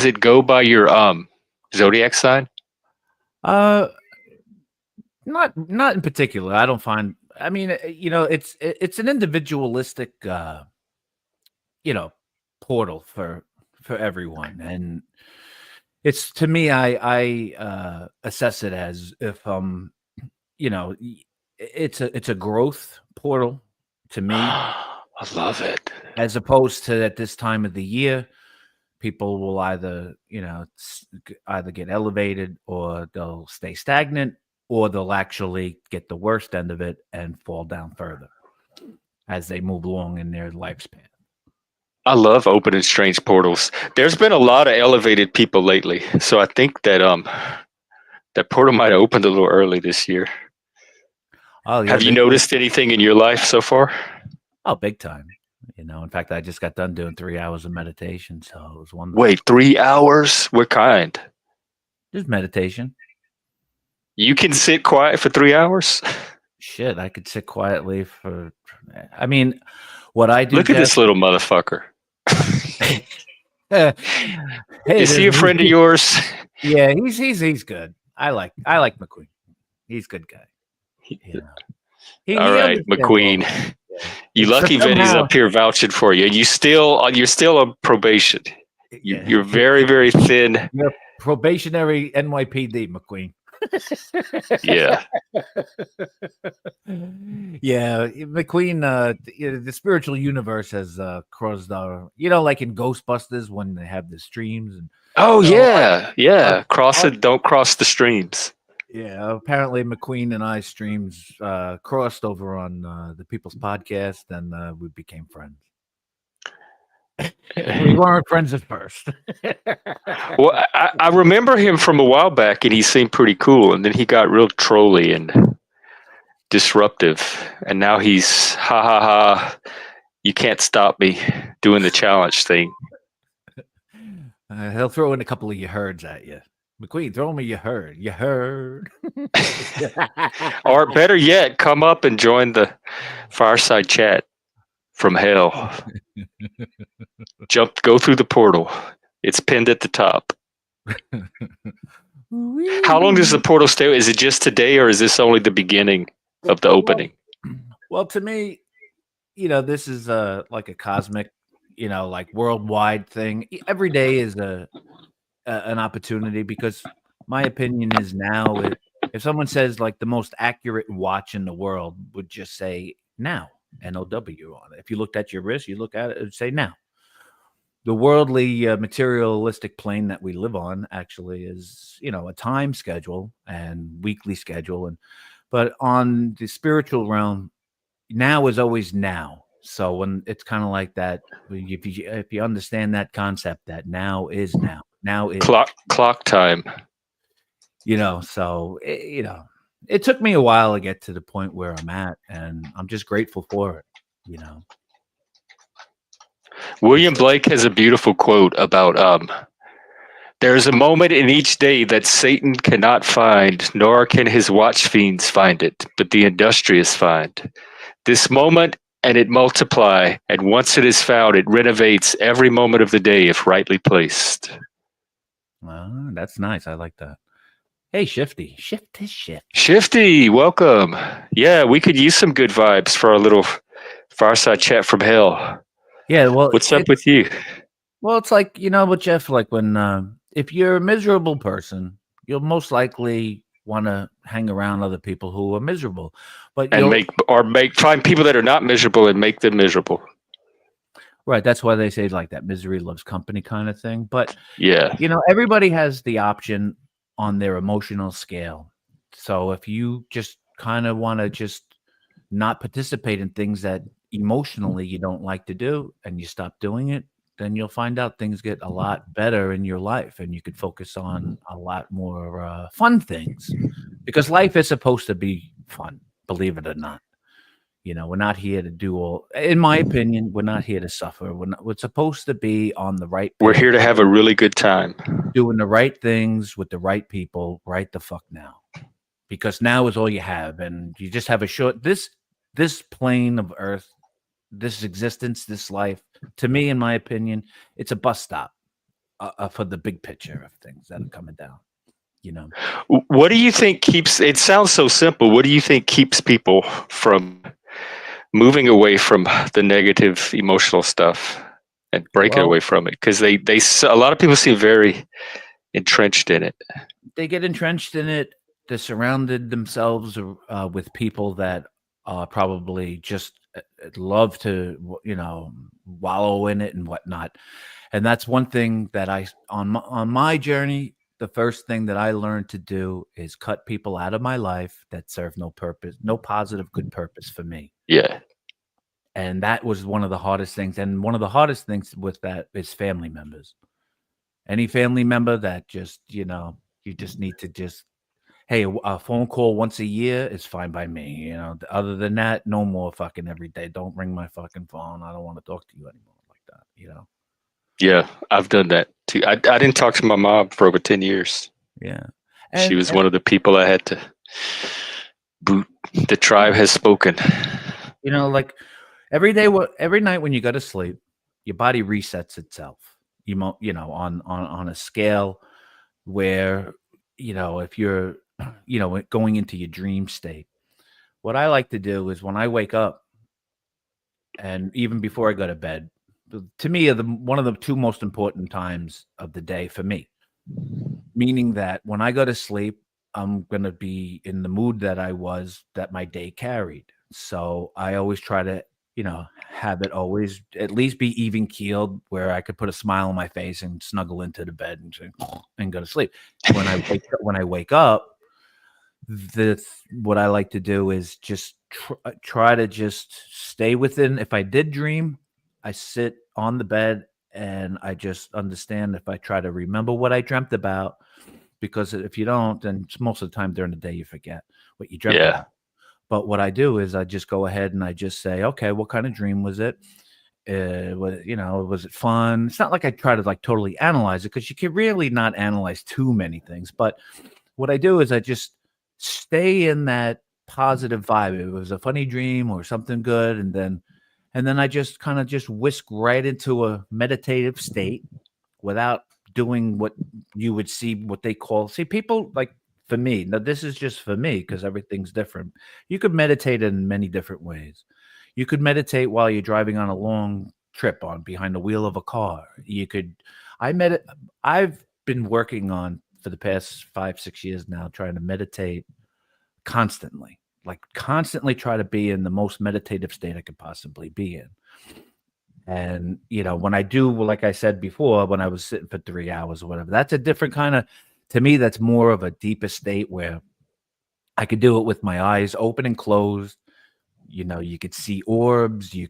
it go by your zodiac sign? Not in particular. I don't find. I mean, you know, it's an individualistic, portal for everyone, and it's, to me, I assess it as if it's a growth portal to me, I love it. as opposed to at this time of the year, people will either either get elevated or they'll stay stagnant or they'll actually get the worst end of it and fall down further as they move along in their lifespan. I love opening strange portals. There's been a lot of elevated people lately, so I think that that portal might have opened a little early this year. Oh yeah, Have you noticed anything in your life so far? oh, big time. In fact, I just got done doing 3 hours of meditation, so it was wonderful. Wait, 3 hours? What kind? Just meditation. You can sit quiet for 3 hours? Shit, I could sit quietly for. I mean, what I do. Look at this little motherfucker. Hey, is he a friend of yours? Yeah, he's good. I like McQueen. He's a good guy. All right, McQueen. You lucky Vinny's up here vouching for you. You're still on probation. You're very, very thin. You're probationary NYPD, McQueen. Yeah. Yeah, McQueen, the spiritual universe has crossed our, like in Ghostbusters when they have the streams. And oh, yeah. Cross it, don't cross the streams. Yeah, apparently McQueen and I streams crossed over on the People's Podcast, and we became friends. We weren't friends at first. Well, I remember him from a while back, and he seemed pretty cool, and then he got real trolly and disruptive, and now he's ha ha ha. You can't stop me doing the challenge thing. He'll throw in a couple of you herds at you. McQueen, throw me your herd. You heard. Or better yet, come up and join the Fireside Chat from hell. Go through the portal. It's pinned at the top. How long does the portal stay? Is it just today, or is this only the beginning of the opening? Well, to me, this is like a cosmic, like worldwide thing. Every day is an opportunity, because my opinion is now, if someone says like the most accurate watch in the world would just say now, NOW on it. If you looked at your wrist, you look at it, it would say now. The worldly materialistic plane that we live on actually is, a time schedule and weekly schedule. But on the spiritual realm, now is always now. So when it's kind of like that, if you understand that concept, that now is now. Now is clock time. So it took me a while to get to the point where I'm at, and I'm just grateful for it. William Blake has a beautiful quote about there's a moment in each day that Satan cannot find, nor can his watch fiends find it, but the industrious find. This moment, and it multiply, and once it is found, it renovates every moment of the day if rightly placed. That's nice. I like that. Hey, Shifty, welcome. Yeah, we could use some good vibes for our little Fireside Chat from hell. Yeah, well, what's up with you? Well, it's like, with Jeff, like when if you're a miserable person, you'll most likely want to hang around other people who are miserable, find people that are not miserable and make them miserable. Right. That's why they say like that misery loves company kind of thing. But yeah, everybody has the option on their emotional scale. So if you just kind of want to just not participate in things that emotionally you don't like to do, and you stop doing it, then you'll find out things get a lot better in your life, and you could focus on a lot more fun things, because life is supposed to be fun, believe it or not. We're not here to do all, in my opinion, we're not here to suffer. We're supposed to be on the right page. We're here to have a really good time. Doing the right things with the right people right the fuck now. Because now is all you have. And you just have a short, this plane of earth, this existence, this life, to me, in my opinion, it's a bus stop for the big picture of things that are coming down. What do you think keeps, it sounds so simple, what do you think keeps people from moving away from the negative emotional stuff and breaking away from it? Because a lot of people seem very entrenched in it. They get entrenched in it they surrounded themselves with people that probably just love to wallow in it and whatnot. And that's one thing that on my journey, the first thing that I learned to do is cut people out of my life that serve no purpose, no positive good purpose for me. Yeah. And that was one of the hardest things. And one of the hardest things with that is family members. Any family member that just, you just need to just, hey, a phone call once a year is fine by me. Other than that, no more fucking every day. Don't ring my fucking phone. I don't want to talk to you anymore like that. Yeah. I've done that too. I didn't talk to my mom for over 10 years. Yeah. She And, was one of the people I had to boot. The tribe has spoken. like every night when you go to sleep, your body resets itself. On a scale where, if you're, going into your dream state, what I like to do is when I wake up and even before I go to bed, to me, are one of the two most important times of the day for me. Meaning that when I go to sleep, I'm gonna be in the mood that my day carried. So I always try to, have it always at least be even keeled where I could put a smile on my face and snuggle into the bed and and go to sleep. When I wake up, what I like to do is just try to just stay within. If I did dream, I sit on the bed and I just understand if I try to remember what I dreamt about, because if you don't, then most of the time during the day you forget what you dreamt Yeah. about. But what I do is I just go ahead and I just say, okay, what kind of dream was it? Was it fun? It's not like I try to like totally analyze it because you can really not analyze too many things. But what I do is I just stay in that positive vibe. It was a funny dream or something good, and then I just kind of just whisk right into a meditative state without doing what you would see what they call see people like for me. Now this is just for me because everything's different. You could meditate in many different ways. You could meditate while you're driving on a long trip on behind the wheel of a car. You could I med I've been working on for the past 5, 6 years now trying to meditate constantly. Like constantly try to be in the most meditative state I could possibly be in. And, when I do, like I said before, when I was sitting for 3 hours or whatever, that's a different kinda to me, that's more of a deeper state where I could do it with my eyes open and closed. You could see orbs, you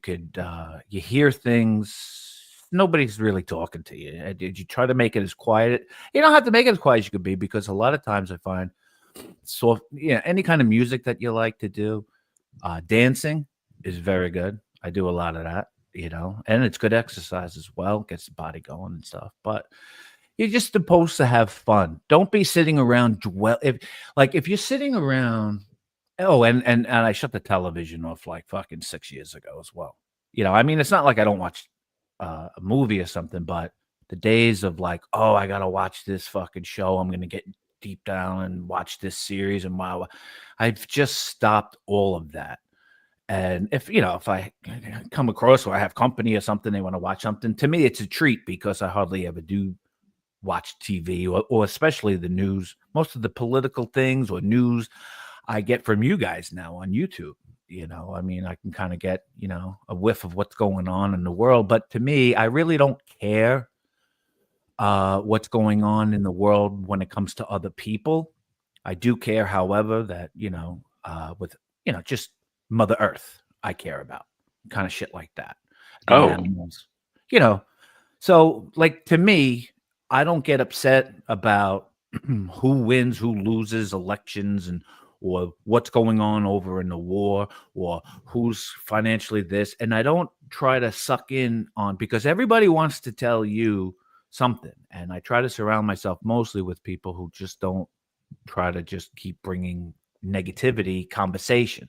hear things. Nobody's really talking to you. Did you try to make it as quiet? You don't have to make it as quiet as you could be because a lot of times I find any kind of music that you like to do, dancing is very good. I do a lot of that, and it's good exercise as well, gets the body going and stuff. But you're just supposed to have fun. Don't be sitting around if you're sitting around. Oh, and I shut the television off like fucking 6 years ago as well. I mean, it's not like I don't watch a movie or something, but the days of like, oh, I gotta watch this fucking show. I'm gonna get deep down and watch this series and wow, I've just stopped all of that. And if I come across or I have company or something, they want to watch something. To me, it's a treat because I hardly ever do watch TV or especially the news. Most of the political things or news I get from you guys now on YouTube. I mean, I can kind of get, a whiff of what's going on in the world. But to me, I really don't care what's going on in the world when it comes to other people. I do care, however, that, with, just Mother Earth, I care about kind of shit like that. The Oh. animals, you know, so, like, to me, I don't get upset about who wins, who loses elections and or what's going on over in the war or who's financially this. And I don't try to suck in on because everybody wants to tell you something. And I try to surround myself mostly with people who just don't try to just keep bringing negativity conversation.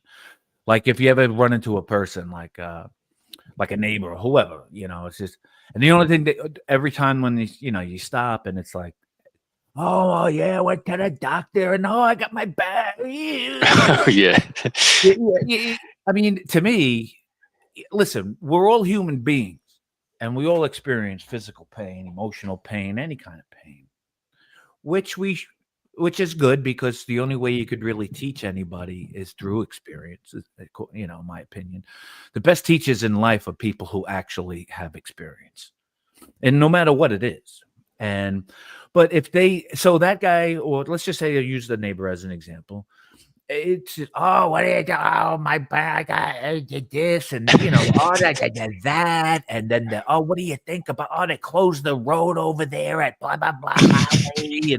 Like if you ever run into a person like a neighbor or whoever, it's just, and the only thing that every time when you stop and it's like, oh yeah, I went to the doctor and oh, I got my back. Yeah. I mean, to me, listen, we're all human beings and we all experience physical pain, emotional pain, any kind of pain, which which is good because the only way you could really teach anybody is through experience. In my opinion, the best teachers in life are people who actually have experience, and no matter what it is. And but if they, so that guy, or let's just say I use the neighbor as an example. It's oh, what did oh my back, I did this, and oh that, and then oh, what do you think about oh they closed the road over there at blah blah blah highway,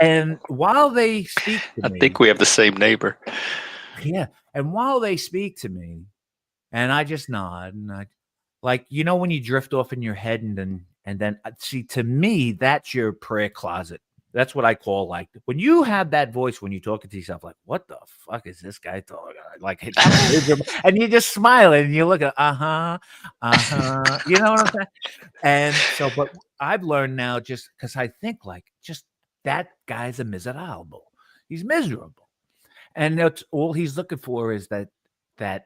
and while they speak to I me, think we have the same neighbor. yeah, and while they speak to me, and I just nod, and I like when you drift off in your head, and then see, to me that's your prayer closet. That's what I call, like, when you have that voice when you're talking to yourself, like, what the fuck is this guy talking? Like, and you just smile and you look at, you know what I'm saying? And so, but I've learned now, just because I think, like, just that guy's a miserable. He's miserable, and that's all he's looking for, is that the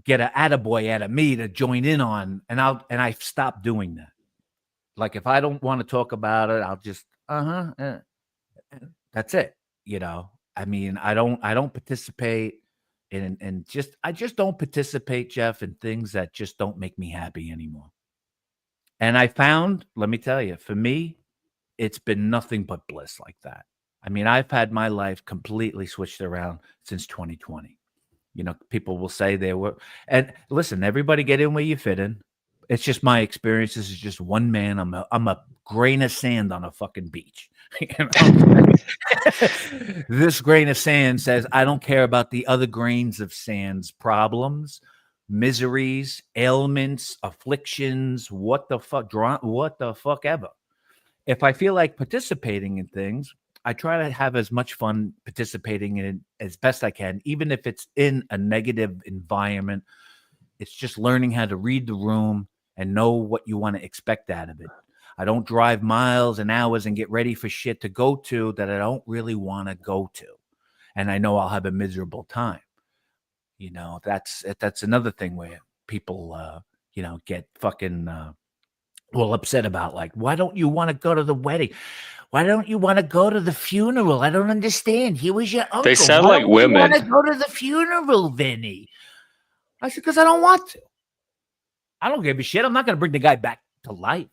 get a attaboy out of me to join in on, and I've stopped doing that. Like, if I don't want to talk about it, I'll just that's it. I mean, I don't participate I just don't participate, Jeff, in things that just don't make me happy anymore. And I found, let me tell you, for me, it's been nothing but bliss like that. I mean, I've had my life completely switched around since 2020. People will say they were, and listen, everybody get in where you fit in. It's just my experience. This is just one man. I'm a grain of sand on a fucking beach. This grain of sand says, I don't care about the other grains of sand's problems, miseries, ailments, afflictions, what the fuck ever. If I feel like participating in things, I try to have as much fun participating in it as best I can, even if it's in a negative environment. It's just learning how to read the room and know what you want to expect out of it. I don't drive miles and hours and get ready for shit to go to that I don't really want to go to. And I know I'll have a miserable time. That's another thing where people, get fucking upset about, like, why don't you want to go to the wedding? Why don't you want to go to the funeral? I don't understand. He was your uncle. They sound Why like don't you women. want to go to the funeral, Vinny? I said, because I don't want to. I don't give a shit. I'm not going to bring the guy back to life.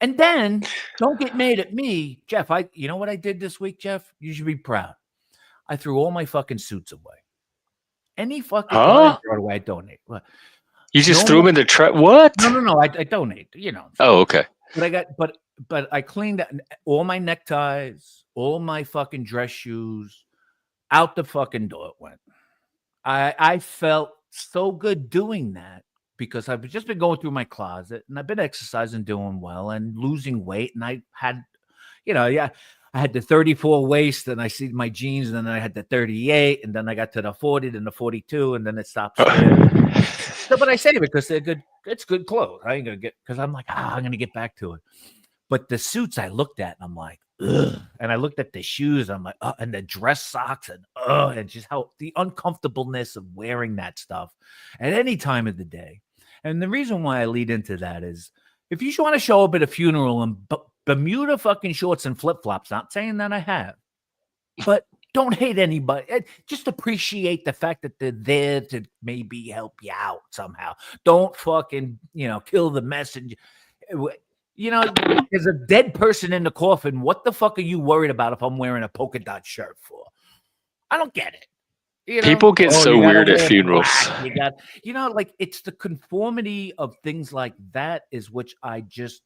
And then don't get mad at me, Jeff. You know what I did this week, Jeff? You should be proud. I threw all my fucking suits away. Any fucking I throw it away, I donate. You just threw them in the trash? What? No. I donate. Oh, okay. But I cleaned all my neckties, all my fucking dress shoes, out the fucking door it went. I felt so good doing that because I've just been going through my closet and I've been exercising, doing well and losing weight. And I had, I had the 34 waist and I see my jeans, and then I had the 38, and then I got to the 40, then the 42, and then it stops there. So, but I say it because they're good. It's good clothes. I ain't gonna because I'm like, I'm gonna get back to it. But the suits I looked at, and I'm like, ugh. And I looked at the shoes, I'm like, and the dress socks, and just how the uncomfortableness of wearing that stuff at any time of the day. And the reason why I lead into that is, if you want to show up at a funeral in Bermuda fucking shorts and flip flops, not saying that I have, but don't hate anybody. Just appreciate the fact that they're there to maybe help you out somehow. Don't fucking, kill the messenger. There's a dead person in the coffin. What the fuck are you worried about if I'm wearing a polka dot shirt for? I don't get it. People get so weird at funerals. Like, it's the conformity of things like that is which I just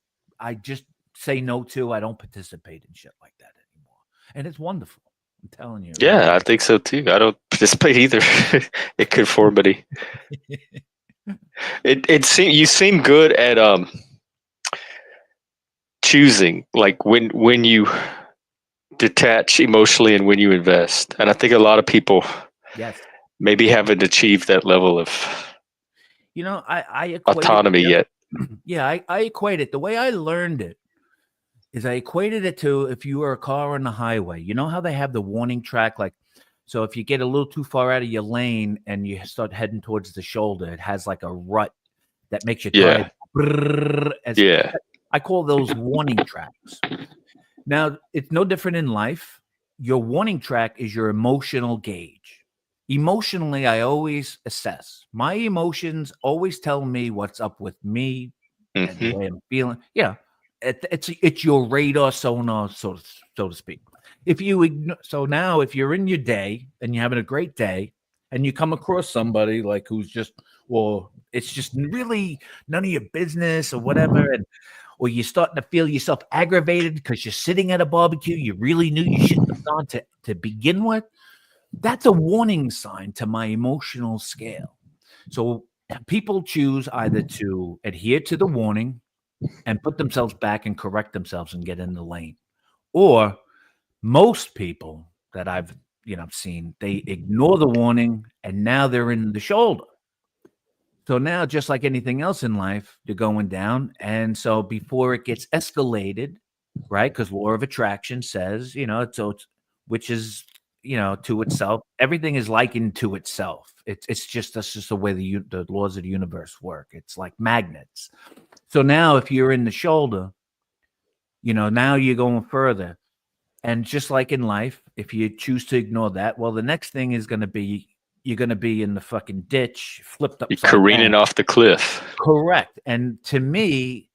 say no to. I don't participate in shit like that anymore. And it's wonderful. I'm telling you. Yeah, really. I think so too. I don't participate either in conformity. You seem good at choosing, like when you detach emotionally and when you invest. And I think a lot of people maybe haven't achieved that level of I autonomy yet. Yeah, I equate it. The way I learned it is I equated it to, if you were a car on the highway, you know how they have the warning track? Like, so if you get a little too far out of your lane and you start heading towards the shoulder, it has like a rut that makes your tire. I call those warning tracks. Now, it's no different in life. Your warning track is your emotional gauge. Emotionally, I always assess. My emotions always tell me what's up with me and the Hmm. way I'm feeling. Yeah, it's your radar sonar, so to speak. If you so now, if you're in your day and you're having a great day, and you come across somebody like who's just, well, it's just really none of your business or whatever, and or you're starting to feel yourself aggravated because you're sitting at a barbecue you really knew you shouldn't have gone to begin with, that's a warning sign to my emotional scale. So people choose either to adhere to the warning and put themselves back and correct themselves and get in the lane, or most people that I've seen, they ignore the warning and now they're in the shoulder. So now, just like anything else in life, you're going down. And so before it gets escalated, right? Because law of attraction says, which is, to itself, everything is likened to itself. It's just that's just the way the laws of the universe work. It's like magnets. So now, if you're in the shoulder, now you're going further. And just like in life, if you choose to ignore that, well, the next thing is going to be you're going to be in the fucking ditch, flipped You're upside down. careening off the cliff. Correct. And to me,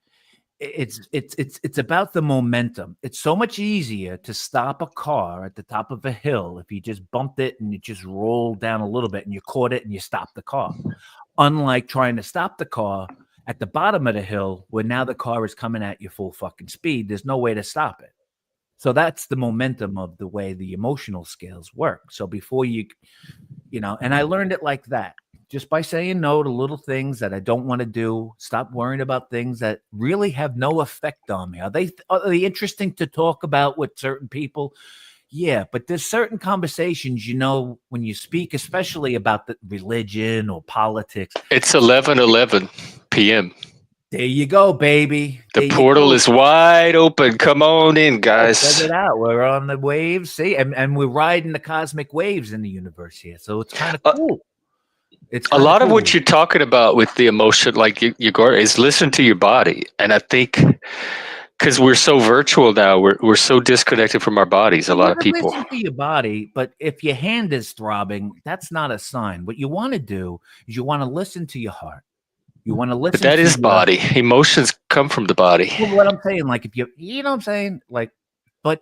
it's about the momentum. It's so much easier to stop a car at the top of a hill if you just bumped it and you just rolled down a little bit and you caught it and you stopped the car. Unlike trying to stop the car at the bottom of the hill where now the car is coming at you full fucking speed. There's no way to stop it. So that's the momentum of the way the emotional scales work. So before and I learned it like that, just by saying no to little things that I don't want to do, stop worrying about things that really have no effect on me. Are they interesting to talk about with certain people? Yeah, but there's certain conversations, when you speak, especially about the religion or politics. It's 11:11 p.m. There you go, baby. The There you portal go. is wide open. Come on in, Check guys. it out. We're on the waves. See, and we're riding the cosmic waves in the universe here. So it's kind of Uh, cool. It's a kind of lot of what cool. you're talking about with the emotion, like you go, is listen to your body. And I think because we're so virtual now, we're so disconnected from our bodies. A You lot of want to people. listen to your body, but if your hand is throbbing, that's not a sign. What you want to do is you want to listen to your heart. You want to But listen that to is your, body. Emotions come from the body. well, what I'm saying, like if you know what I'm saying, like, but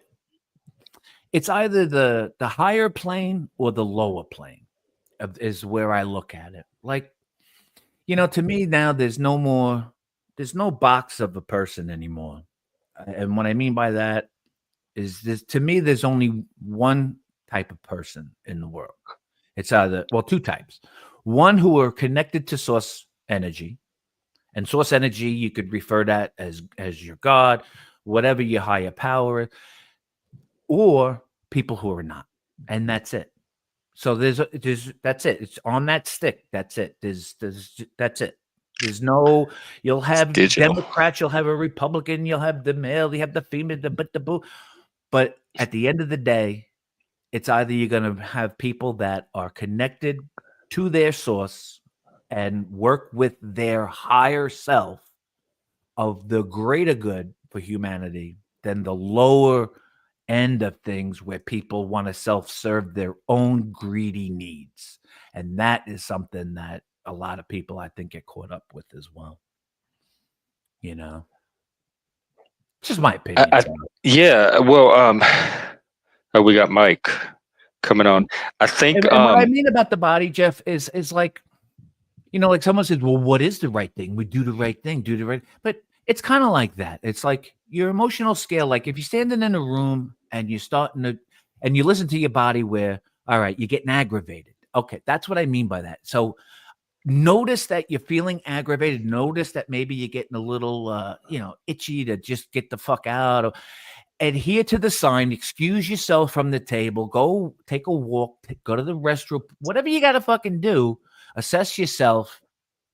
it's either the higher plane or the lower plane is where I look at it. Like, to me now, there's no box of a person anymore. And what I mean by that is this, to me, there's only one type of person in the world. It's either, well, two types. One who are connected to source energy, and source energy, you could refer that as your God, whatever your higher power, or people who are not. And that's it. So there's that's it. It's on that stick. That's it. That's it. There's no. You'll It's have digital. Democrats. You'll have a Republican. You'll have the male. You have the female. The boo. But at the end of the day, it's either you're going to have people that are connected to their source and work with their higher self of the greater good for humanity than the lower end of things where people want to self-serve their own greedy needs. And that is something that a lot of people I think get caught up with as well. You know, it's just my I, opinion. I, yeah. Well, we got Mike coming on. I think And what I mean about the body, Jeff, is like, like someone says, well, what is the right thing? We do the right thing, do the right. But it's kind of like that. It's like your emotional scale. Like if you're standing in a room and you're starting to, and you listen to your body where, all right, you're getting aggravated. Okay, that's what I mean by that. So notice that you're feeling aggravated. Notice that maybe you're getting a little, itchy to just get the fuck out. Or adhere to the sign. Excuse yourself from the table. Go take a walk. Go to the restroom. Whatever you got to fucking do. Assess yourself.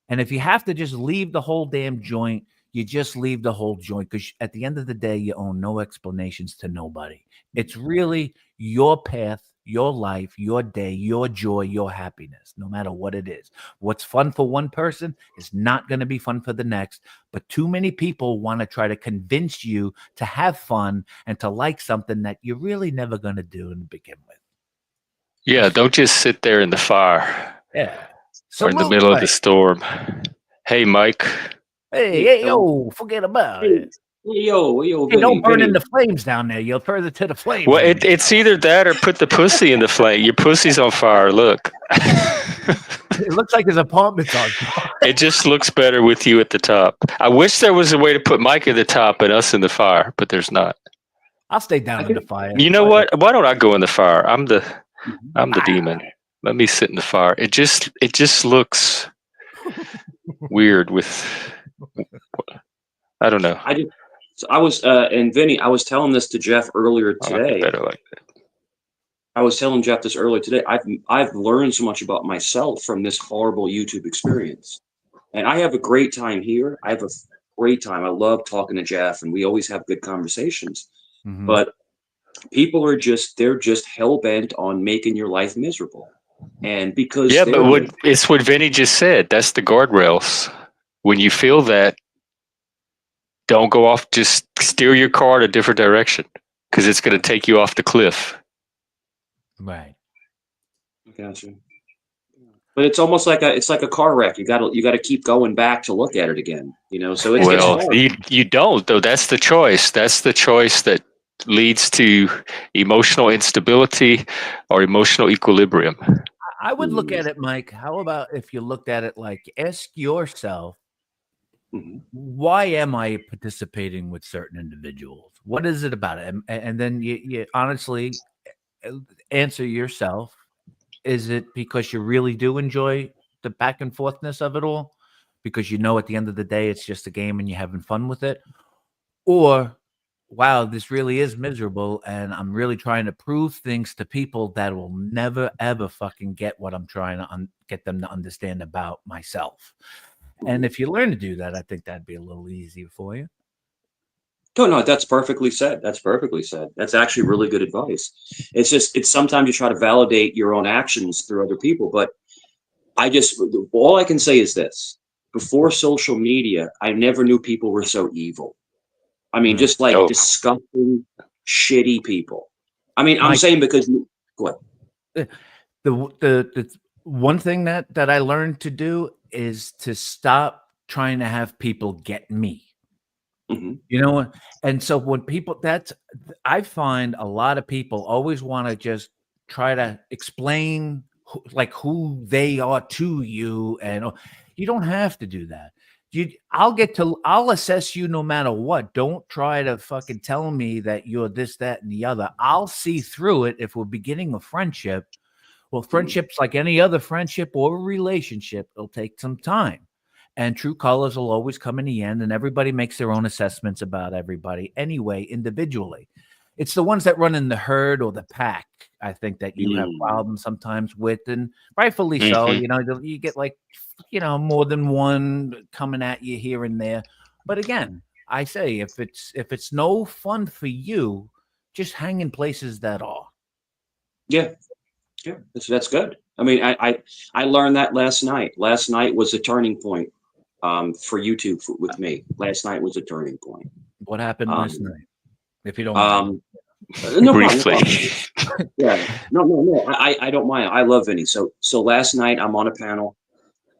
And if you have to just leave the whole damn joint, you just leave the whole joint because at the end of the day, you own no explanations to nobody. It's really your path, your life, your day, your joy, your happiness, no matter what it is. What's fun for one person is not going to be fun for the next. But too many people want to try to convince you to have fun and to like something that you're really never going to do to begin with. Yeah, don't just sit there in the fire Yeah. or in the Salute, middle of the Mike. storm. Hey, Mike. Hey, Hey, hey, Phil. yo, forget about Hey, it. yo, Hey, don't burn in Vinny. the flames down there. You'll further to the flames. Well, it's either that or put the pussy in the flame. Your pussy's on fire. Look. It looks like his apartment's on fire. It just looks better with you at the top. I wish there was a way to put Mike at the top and us in the fire, but there's not. I'll stay down I in the think fire. You know what? Why don't I go in the fire? I'm the Ah. demon. Let me sit in the fire. It just looks weird with I don't know. I was and Vinny, I was telling this to Jeff earlier I like it today. better like that. I was telling Jeff this earlier today. I've learned so much about myself from this horrible YouTube experience. And I have a great time here. I have a great time. I love talking to Jeff and we always have good conversations. Mhm. But people are they're just hell bent on making your life miserable. And because Yeah, but it's what Vinny just said. That's the guardrails. When you feel that, don't go off. Just steer your car in a different direction because it's going to take you off the cliff. Right. Gotcha. But it's almost like a car wreck. You got to keep going back to look at it again. You know, so it's hard. You don't though. That's the choice. That's the choice that leads to emotional instability or emotional equilibrium. I would look at it, Mike. How about if you looked at it like ask yourself, why am I participating with certain individuals? What is it about it? And then you honestly answer yourself. Is it because you really do enjoy the back and forthness of it all? Because you know at the end of the day, it's just a game and you're having fun with it? Or, wow, this really is miserable and I'm really trying to prove things to people that will never, ever fucking get what I'm trying to get them to understand about myself. And if you learn to do that, I think that'd be a little easier for you. No, that's perfectly said. That's perfectly said. That's actually really good advice. It's sometimes you try to validate your own actions through other people, but all I can say is this. Before social media, I never knew people were so evil. I mean, just like disgusting, shitty people. I mean, I'm saying because go ahead. The one thing that I learned to do is to stop trying to have people get me. You know, and so when people I find a lot of people always want to just try to explain who they are to you, and you don't have to do that. I'll assess you no matter what. Don't try to fucking tell me that you're this, that, and the other. I'll see through it if we're beginning a friendship. Well, friendships like any other friendship or relationship, it'll take some time. And true colors will always come in the end, and everybody makes their own assessments about everybody anyway, individually. It's the ones that run in the herd or the pack, I think, that you have problems sometimes with, and rightfully so. You know, you get more than one coming at you here and there. But again, I say if it's no fun for you, just hang in places that are. Yeah, that's good. I mean, I learned that last night. Last night was a turning point for YouTube with me. Last night was a turning point. What happened last night? If you don't mind. No briefly. problem. Yeah, no. I don't mind. I love Vinny. So last night I'm on a panel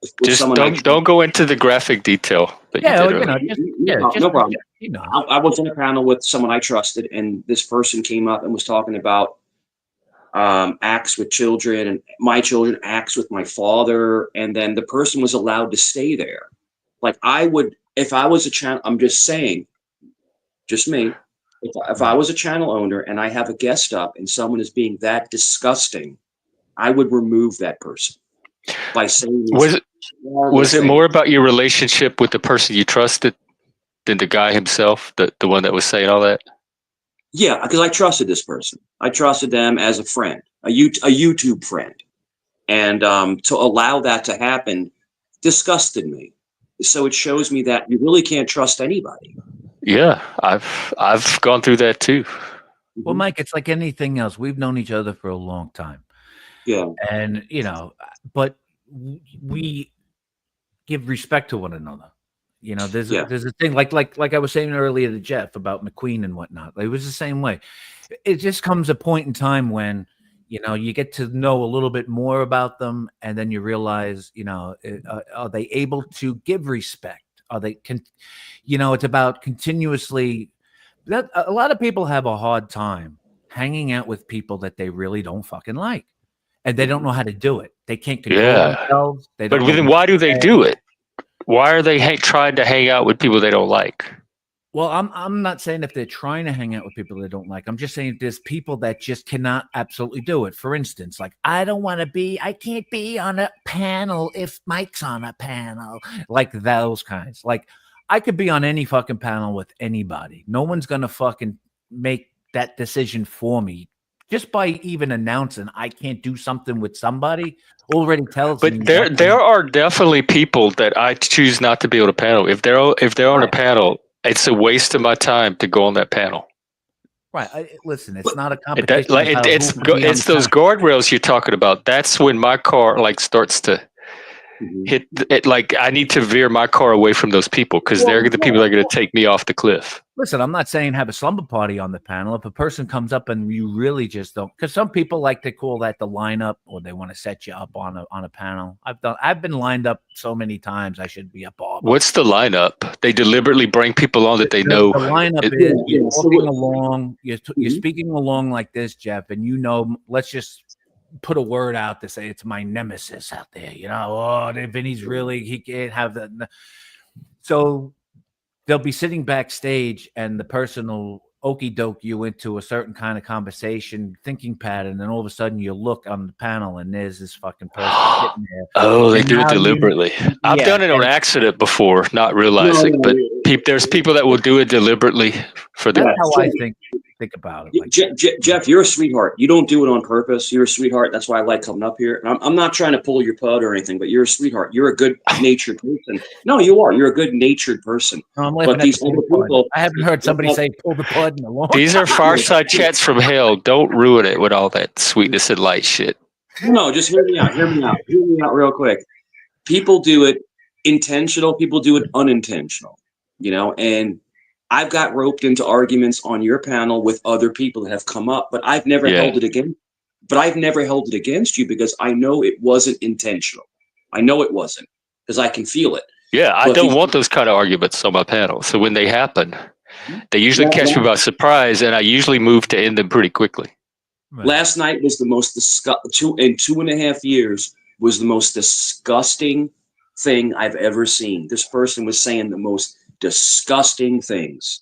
with Just someone. don't go into the graphic detail that you did earlier. No problem. I was on a panel with someone I trusted, and this person came up and was talking about acts with children, and my children acts with my father, and then the person was allowed to stay there. Like I would, if I was a channel, I'm just saying, just me. If I was a channel owner and I have a guest up and someone is being that disgusting, I would remove that person by saying. Was it more about your relationship with the person you trusted than the guy himself, the one that was saying all that? Yeah, because I trusted this person. I trusted them as a friend, a YouTube friend, and to allow that to happen disgusted me. So it shows me that you really can't trust anybody. Yeah, I've gone through that too. Well, Mike, it's like anything else. We've known each other for a long time. Yeah. And, but we give respect to one another. There's Yeah. a thing like I was saying earlier to Jeff about McQueen and whatnot. It was the same way. It just comes a point in time when, you get to know a little bit more about them, and then you realize, are they able to give respect? Are they it's about continuously. That a lot of people have a hard time hanging out with people that they really don't fucking like, and they don't know how to do it. They can't control Yeah. themselves. They But don't know then what why to do they say. do it? Why are they trying to hang out with people they don't like? Well, I'm not saying if they're trying to hang out with people they don't like. I'm just saying there's people that just cannot absolutely do it. For instance, like I can't be on a panel if Mike's on a panel. Like those kinds. Like I could be on any fucking panel with anybody. No one's gonna fucking make that decision for me. Just by even announcing I can't do something with somebody already tells me But what there are definitely people that I choose not to be on a panel. If they're on a Right. panel, it's a waste of my time to go on that panel. Right. Listen, it's not a That competition about who it's can be on it's the those panel. guardrails you're talking about. That's when my car like starts to hit it. Like I need to veer my car away from those people because they're the people that are going to take me off the cliff. Listen, I'm not saying have a slumber party on the panel. If a person comes up and you really just don't, because some people like to call that the lineup, or they want to set you up on a panel. I've been lined up so many times. I should be a barber. What's the lineup? They deliberately bring people on that they know. The lineup is you're talking along, you're speaking along like this, Jeff, and let's just put a word out to say it's my nemesis out there. Vinny's really, he can't have that. So they'll be sitting backstage, and the person will okey doke you into a certain kind of conversation, thinking pattern, and then all of a sudden you look on the panel and there's this fucking person sitting there. Oh, they And do it now deliberately. I've done it on accident before, not realizing, but there's people that will do it deliberately for the. That's how I think about it. Like Jeff, you're a sweetheart. You don't do it on purpose. You're a sweetheart. That's why I like coming up here. I'm not trying to pull your pud or anything, but you're a sweetheart. You're a good natured person. No, you are. You're a good natured person. I'm But these other people, I haven't heard somebody say pull the pud in a long These are fireside chats from hell. Don't ruin it with all that sweetness and light shit. No, just hear me out. Hear me out real quick. People do it intentional. People do it unintentional. And I've got roped into arguments on your panel with other people that have come up, but I've never held it against. But I've never held it against you because I know it wasn't intentional. I know it wasn't because I can feel it. Yeah, I don't want those kind of arguments on my panel. So when they happen, they usually catch me by surprise, and I usually move to end them pretty quickly. Right. Last night was the most disgusting. In 2.5 years was the most disgusting thing I've ever seen. This person was saying the most disgusting things,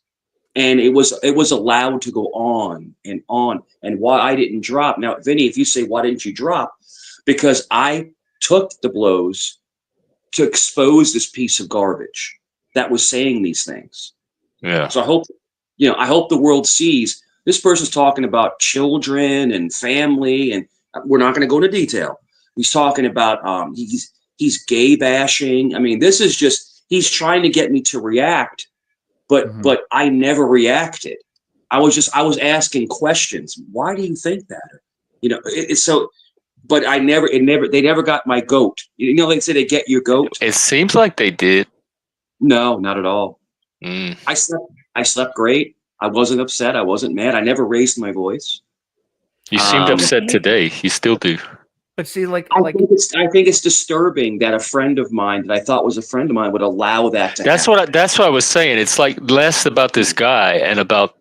and it was allowed to go on and on. And why I didn't drop now, Vinny, if you say why didn't you drop, because I took the blows to expose this piece of garbage that was saying these things. Yeah. So I hope the world sees this person's talking about children and family, and we're not going to go into detail. He's talking about he's gay bashing. I mean, this is just he's trying to get me to react, but I never reacted. I was asking questions. Why do you think that? It's so. But they never got my goat. They say they get your goat. It seems like they did. No, not at all. I slept great. I wasn't upset. I wasn't mad. I never raised my voice. You seemed upset today. You still do. But see, I think it's disturbing that a friend of mine that I thought was a friend of mine would allow that to happen. That's what I was saying. It's like less about this guy and about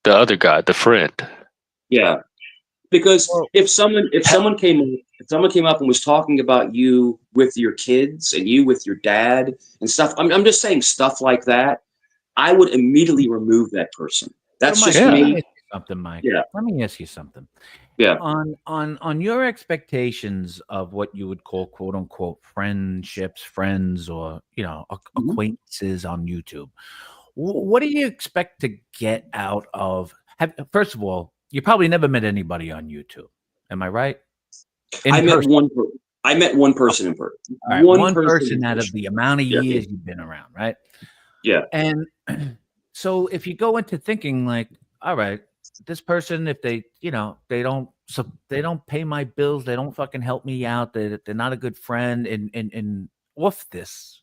the other guy, the friend. Yeah. Because if someone came up and was talking about you with your kids and you with your dad and stuff, I'm just saying stuff like that, I would immediately remove that person. That's just me. Something, Mike. Yeah. Let me ask you something. Yeah. On your expectations of what you would call quote unquote friendships, friends, or acquaintances on YouTube, what do you expect to get out of? First of all, you probably never met anybody on YouTube. Am I right? I met one person in person. Right, one person out of the amount of years you've been around, right? Yeah. And so if you go into thinking like, all right, this person, if they, they don't pay my bills, they don't fucking help me out, they're not a good friend in off this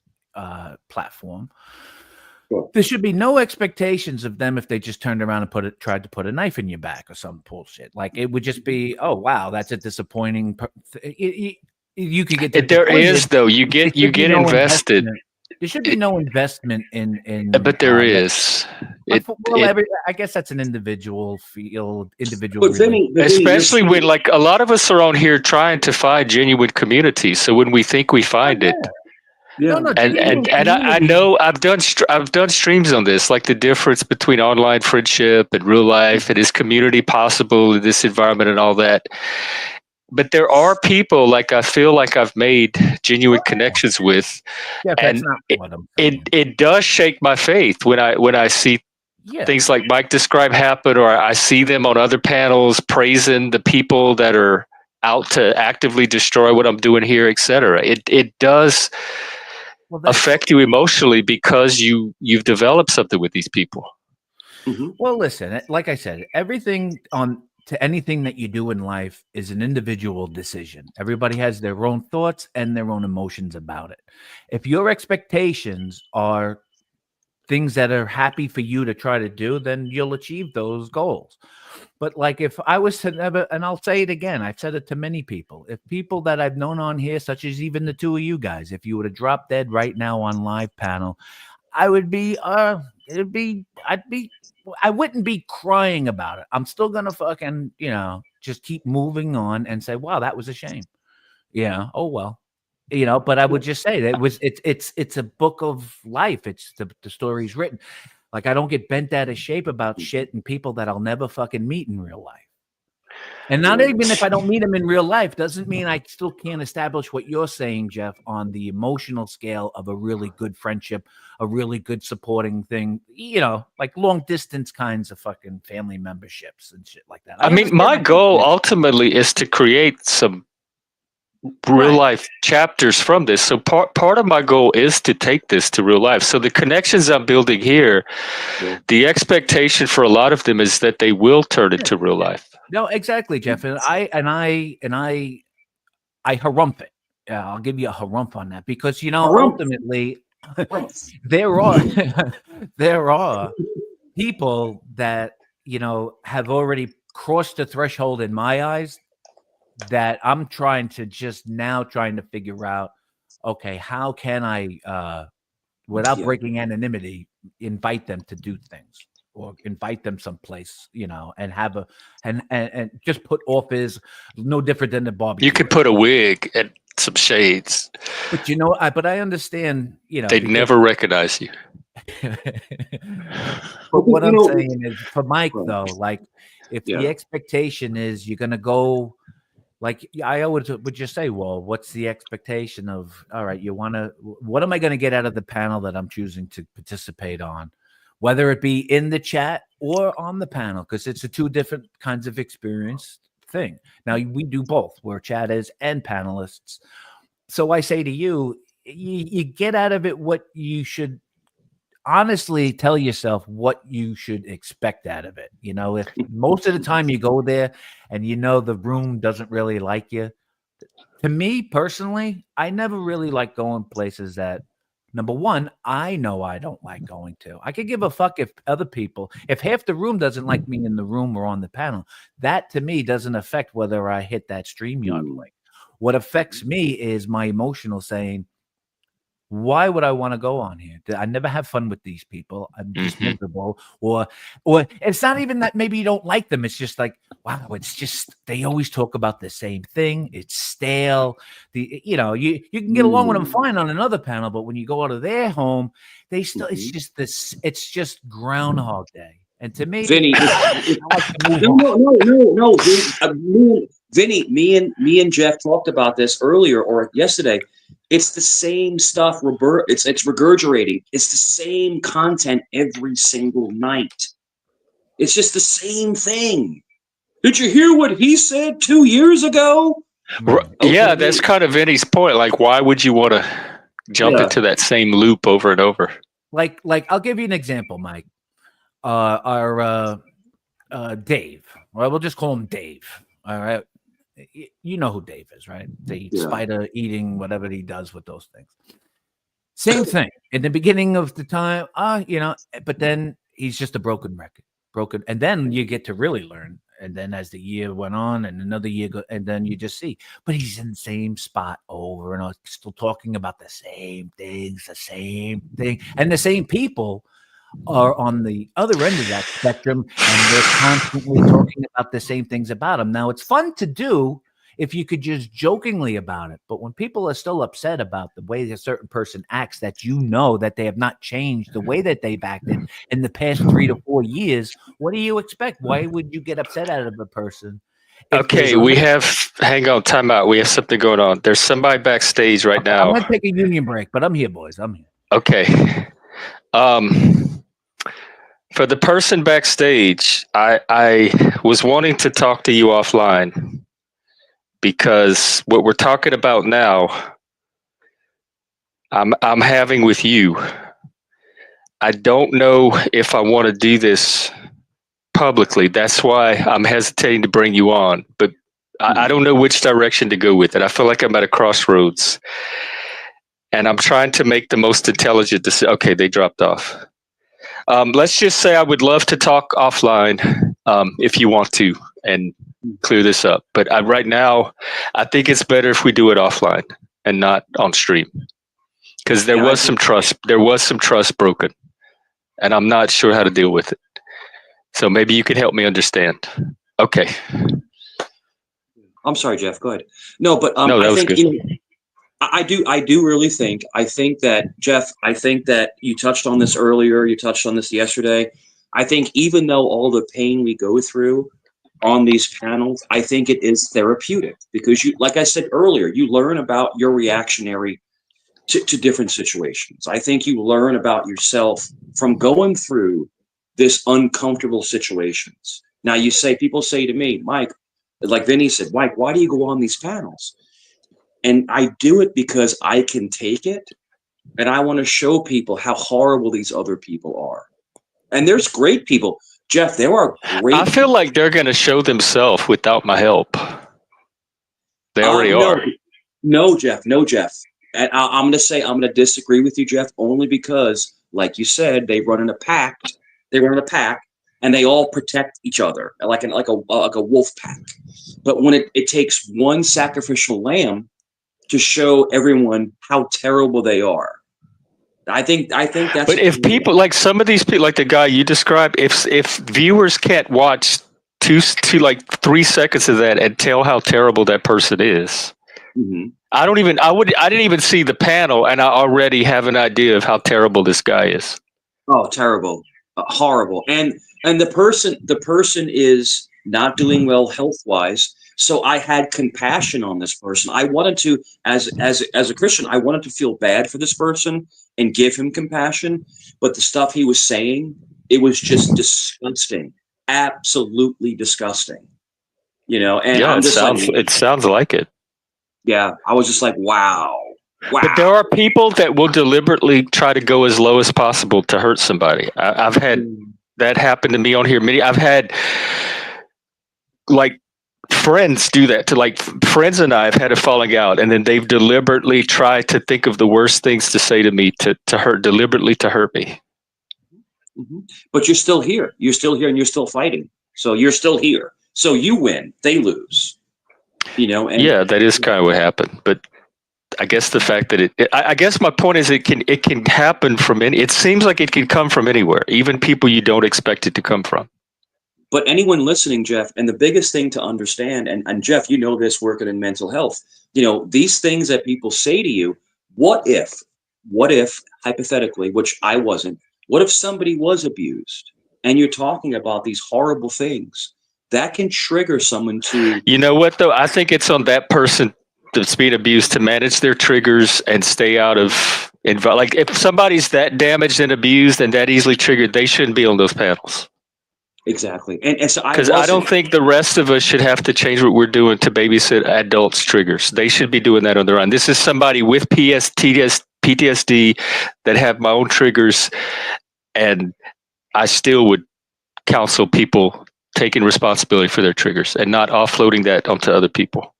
platform. Sure. There should be no expectations of them if they just turned around and tried to put a knife in your back or some bullshit. Like it would just be, oh wow, that's a disappointing. You could get. There is though. You get invested. There should be no investment in. But there is. I guess that's an individual field, individual. But Vinny, especially when like a lot of us are on here trying to find genuine community. So when we think we find it. Yeah. No, and I know I've done streams on this, like the difference between online friendship and real life, and is community possible in this environment and all that. But there are people like I feel like I've made genuine connections with, and it does shake my faith when I see things like Mike described happen, or I see them on other panels praising the people that are out to actively destroy what I'm doing here, etc. It does. Affect you emotionally because you've developed something with these people. Mm-hmm. Well, listen, like I said, everything to anything that you do in life is an individual decision. Everybody has their own thoughts and their own emotions about it. If your expectations are things that are happy for you to try to do, then you'll achieve those goals. But like if I was to never, and I'll say it again, I've said it to many people, if people that I've known on here, such as even the two of you guys, if you were to drop dead right now on live panel, I would be, I wouldn't be crying about it. I'm still going to fucking, just keep moving on and say, wow, that was a shame. Yeah. Oh, well. But I would just say that it's a book of life. It's the story's written. Like I don't get bent out of shape about shit and people that I'll never fucking meet in real life. And not even if I don't meet them in real life, doesn't mean I still can't establish what you're saying, Jeff, on the emotional scale of a really good friendship, a really good supporting thing, like long distance kinds of fucking family memberships and shit like that. I mean, my goal ultimately is to create some real life chapters from this. So part of my goal is to take this to real life. So the connections I'm building here, the expectation for a lot of them is that they will turn into real life. No, exactly, Jeff. And I harumph it. Yeah, I'll give you a harumph on that because ultimately there are people that have already crossed the threshold in my eyes that I'm trying to figure out, okay, how can I, without breaking anonymity, invite them to do things or invite them someplace, and have and just put offers no different than the barbecue. You could put a wig and some shades. But I understand, they'd never recognize you. But what I'm saying is for Mike though, like if the expectation is you're going to go, like I always would just say, well, what's the expectation of, all right, what am I going to get out of the panel that I'm choosing to participate on, whether it be in the chat or on the panel, because it's a two different kinds of experience thing. Now we do both. We're chatters and panelists. So I say to you, you get out of it what you should honestly tell yourself what you should expect out of it. If most of the time you go there and the room doesn't really like you. To me personally, I never really like going places that, number one, I know I don't like going to. I could give a fuck if half the room doesn't like me in the room or on the panel. That to me doesn't affect whether I hit that StreamYard link. What affects me is my emotional saying, why would I want to go on here? I never have fun with these people. I'm just miserable. Or it's not even that maybe you don't like them. It's just like, wow, it's just they always talk about the same thing. It's stale. You can get along with them fine on another panel, but when you go out of their home, they still it's just Groundhog Day. And to me, Vinny, no, Vinny, me and Jeff talked about this earlier or yesterday. It's the same stuff. It's regurgitating. It's the same content every single night. It's just the same thing. Did you hear what he said 2 years ago? Yeah, that's kind of Vinny's point. Like, why would you want to jump into that same loop over and over? Like, I'll give you an example, Mike. Our Dave. Well, we'll just call him Dave. All right. You know who Dave is, right? The Yeah. spider eating whatever he does with those things. Same thing in the beginning of the time, but then he's just a broken record, and then you get to really learn. And then as the year went on, and another year, and then you just see, but he's in the same spot over and over, still talking about the same things, the same thing, and the same people are on the other end of that spectrum, and they're constantly talking about the same things about him. Now, it's fun to do if you could just jokingly about it, but when people are still upset about the way a certain person acts, that that they have not changed the way that they've acted in the past 3 to 4 years, what do you expect? Why would you get upset out of a person? Okay, hang on, time out. We have something going on. There's somebody backstage right now. I'm going to take a union break, but I'm here, boys. I'm here. Okay. For the person backstage, I was wanting to talk to you offline because what we're talking about now, I'm having with you. I don't know if I want to do this publicly. That's why I'm hesitating to bring you on, but I don't know which direction to go with it. I feel like I'm at a crossroads, and I'm trying to make the most intelligent decision. Okay, they dropped off. Let's just say I would love to talk offline if you want to and clear this up. But right now, I think it's better if we do it offline and not on stream, because there was some trust. There was some trust broken, and I'm not sure how to deal with it. So maybe you can help me understand. Okay. I'm sorry, Jeff. Go ahead. No, but no, that I was think good. I do really think. I think that, Jeff, I think that you touched on this earlier. You touched on this yesterday. I think even though all the pain we go through on these panels, I think it is therapeutic, because you, like I said earlier, you learn about your reactionary to different situations. I think you learn about yourself from going through this uncomfortable situations. Now, people say to me, Mike, like Vinny said, Mike, why do you go on these panels? And I do it because I can take it, and I want to show people how horrible these other people are. And there's great people. Jeff, there are great I feel like they're going to show themselves without my help. They already are. No, Jeff. And I'm going to disagree with you, Jeff, only because, like you said, they run in a pack. And they all protect each other like a wolf pack. But when it takes one sacrificial lamb to show everyone how terrible they are, I think that's. But if people, like some of these people, like the guy you described, if viewers can't watch two like 3 seconds of that and tell how terrible that person is, I didn't even see the panel, and I already have an idea of how terrible this guy is. Oh, terrible, horrible, and the person is not doing well health-wise. So I had compassion on this person. I wanted to, as a Christian, I wanted to feel bad for this person and give him compassion. But the stuff he was saying, it was just disgusting, absolutely disgusting. And yeah, I'm just it sounds like it. Yeah, I was just like, wow. But there are people that will deliberately try to go as low as possible to hurt somebody. I've had that happen to me on here. I've had like friends do that to, like, friends and I have had a falling out, and then they've deliberately tried to think of the worst things to say to me to deliberately hurt me. But you're still here. You're still here, and you're still fighting. So you're still here. So you win, they lose. And yeah, that is kind of what happened. But I guess the fact that I guess my point is it can happen from it seems like it can come from anywhere, even people you don't expect it to come from. But anyone listening, Jeff, and the biggest thing to understand, and Jeff, this working in mental health, these things that people say to you, what if hypothetically, which I wasn't, what if somebody was abused and you're talking about these horrible things that can trigger someone to. You know what, though? I think it's on that person that's being abused to manage their triggers and stay out of like, if somebody's that damaged and abused and that easily triggered, they shouldn't be on those panels. Exactly. And so because I don't think the rest of us should have to change what we're doing to babysit adults' triggers. They should be doing that on their own. This is somebody with PTSD that have my own triggers, and I still would counsel people taking responsibility for their triggers and not offloading that onto other people.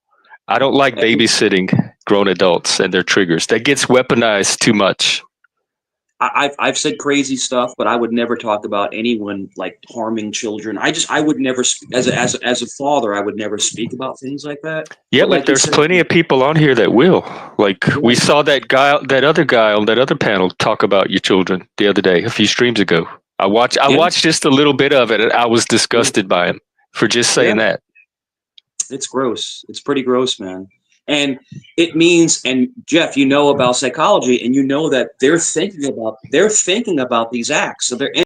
I don't like babysitting grown adults and their triggers. That gets weaponized too much. I've said crazy stuff, but I would never talk about anyone like harming children. I would never, as a father, I would never speak about things like that. Yeah, but like there's plenty of people on here that will. Like we saw that other guy on that other panel talk about your children the other day, a few streams ago. I watched just a little bit of it, and I was disgusted by him for just saying that. It's gross. It's pretty gross, man. And it means, and Jeff, you know about psychology, and you know that they're thinking about these acts. So they're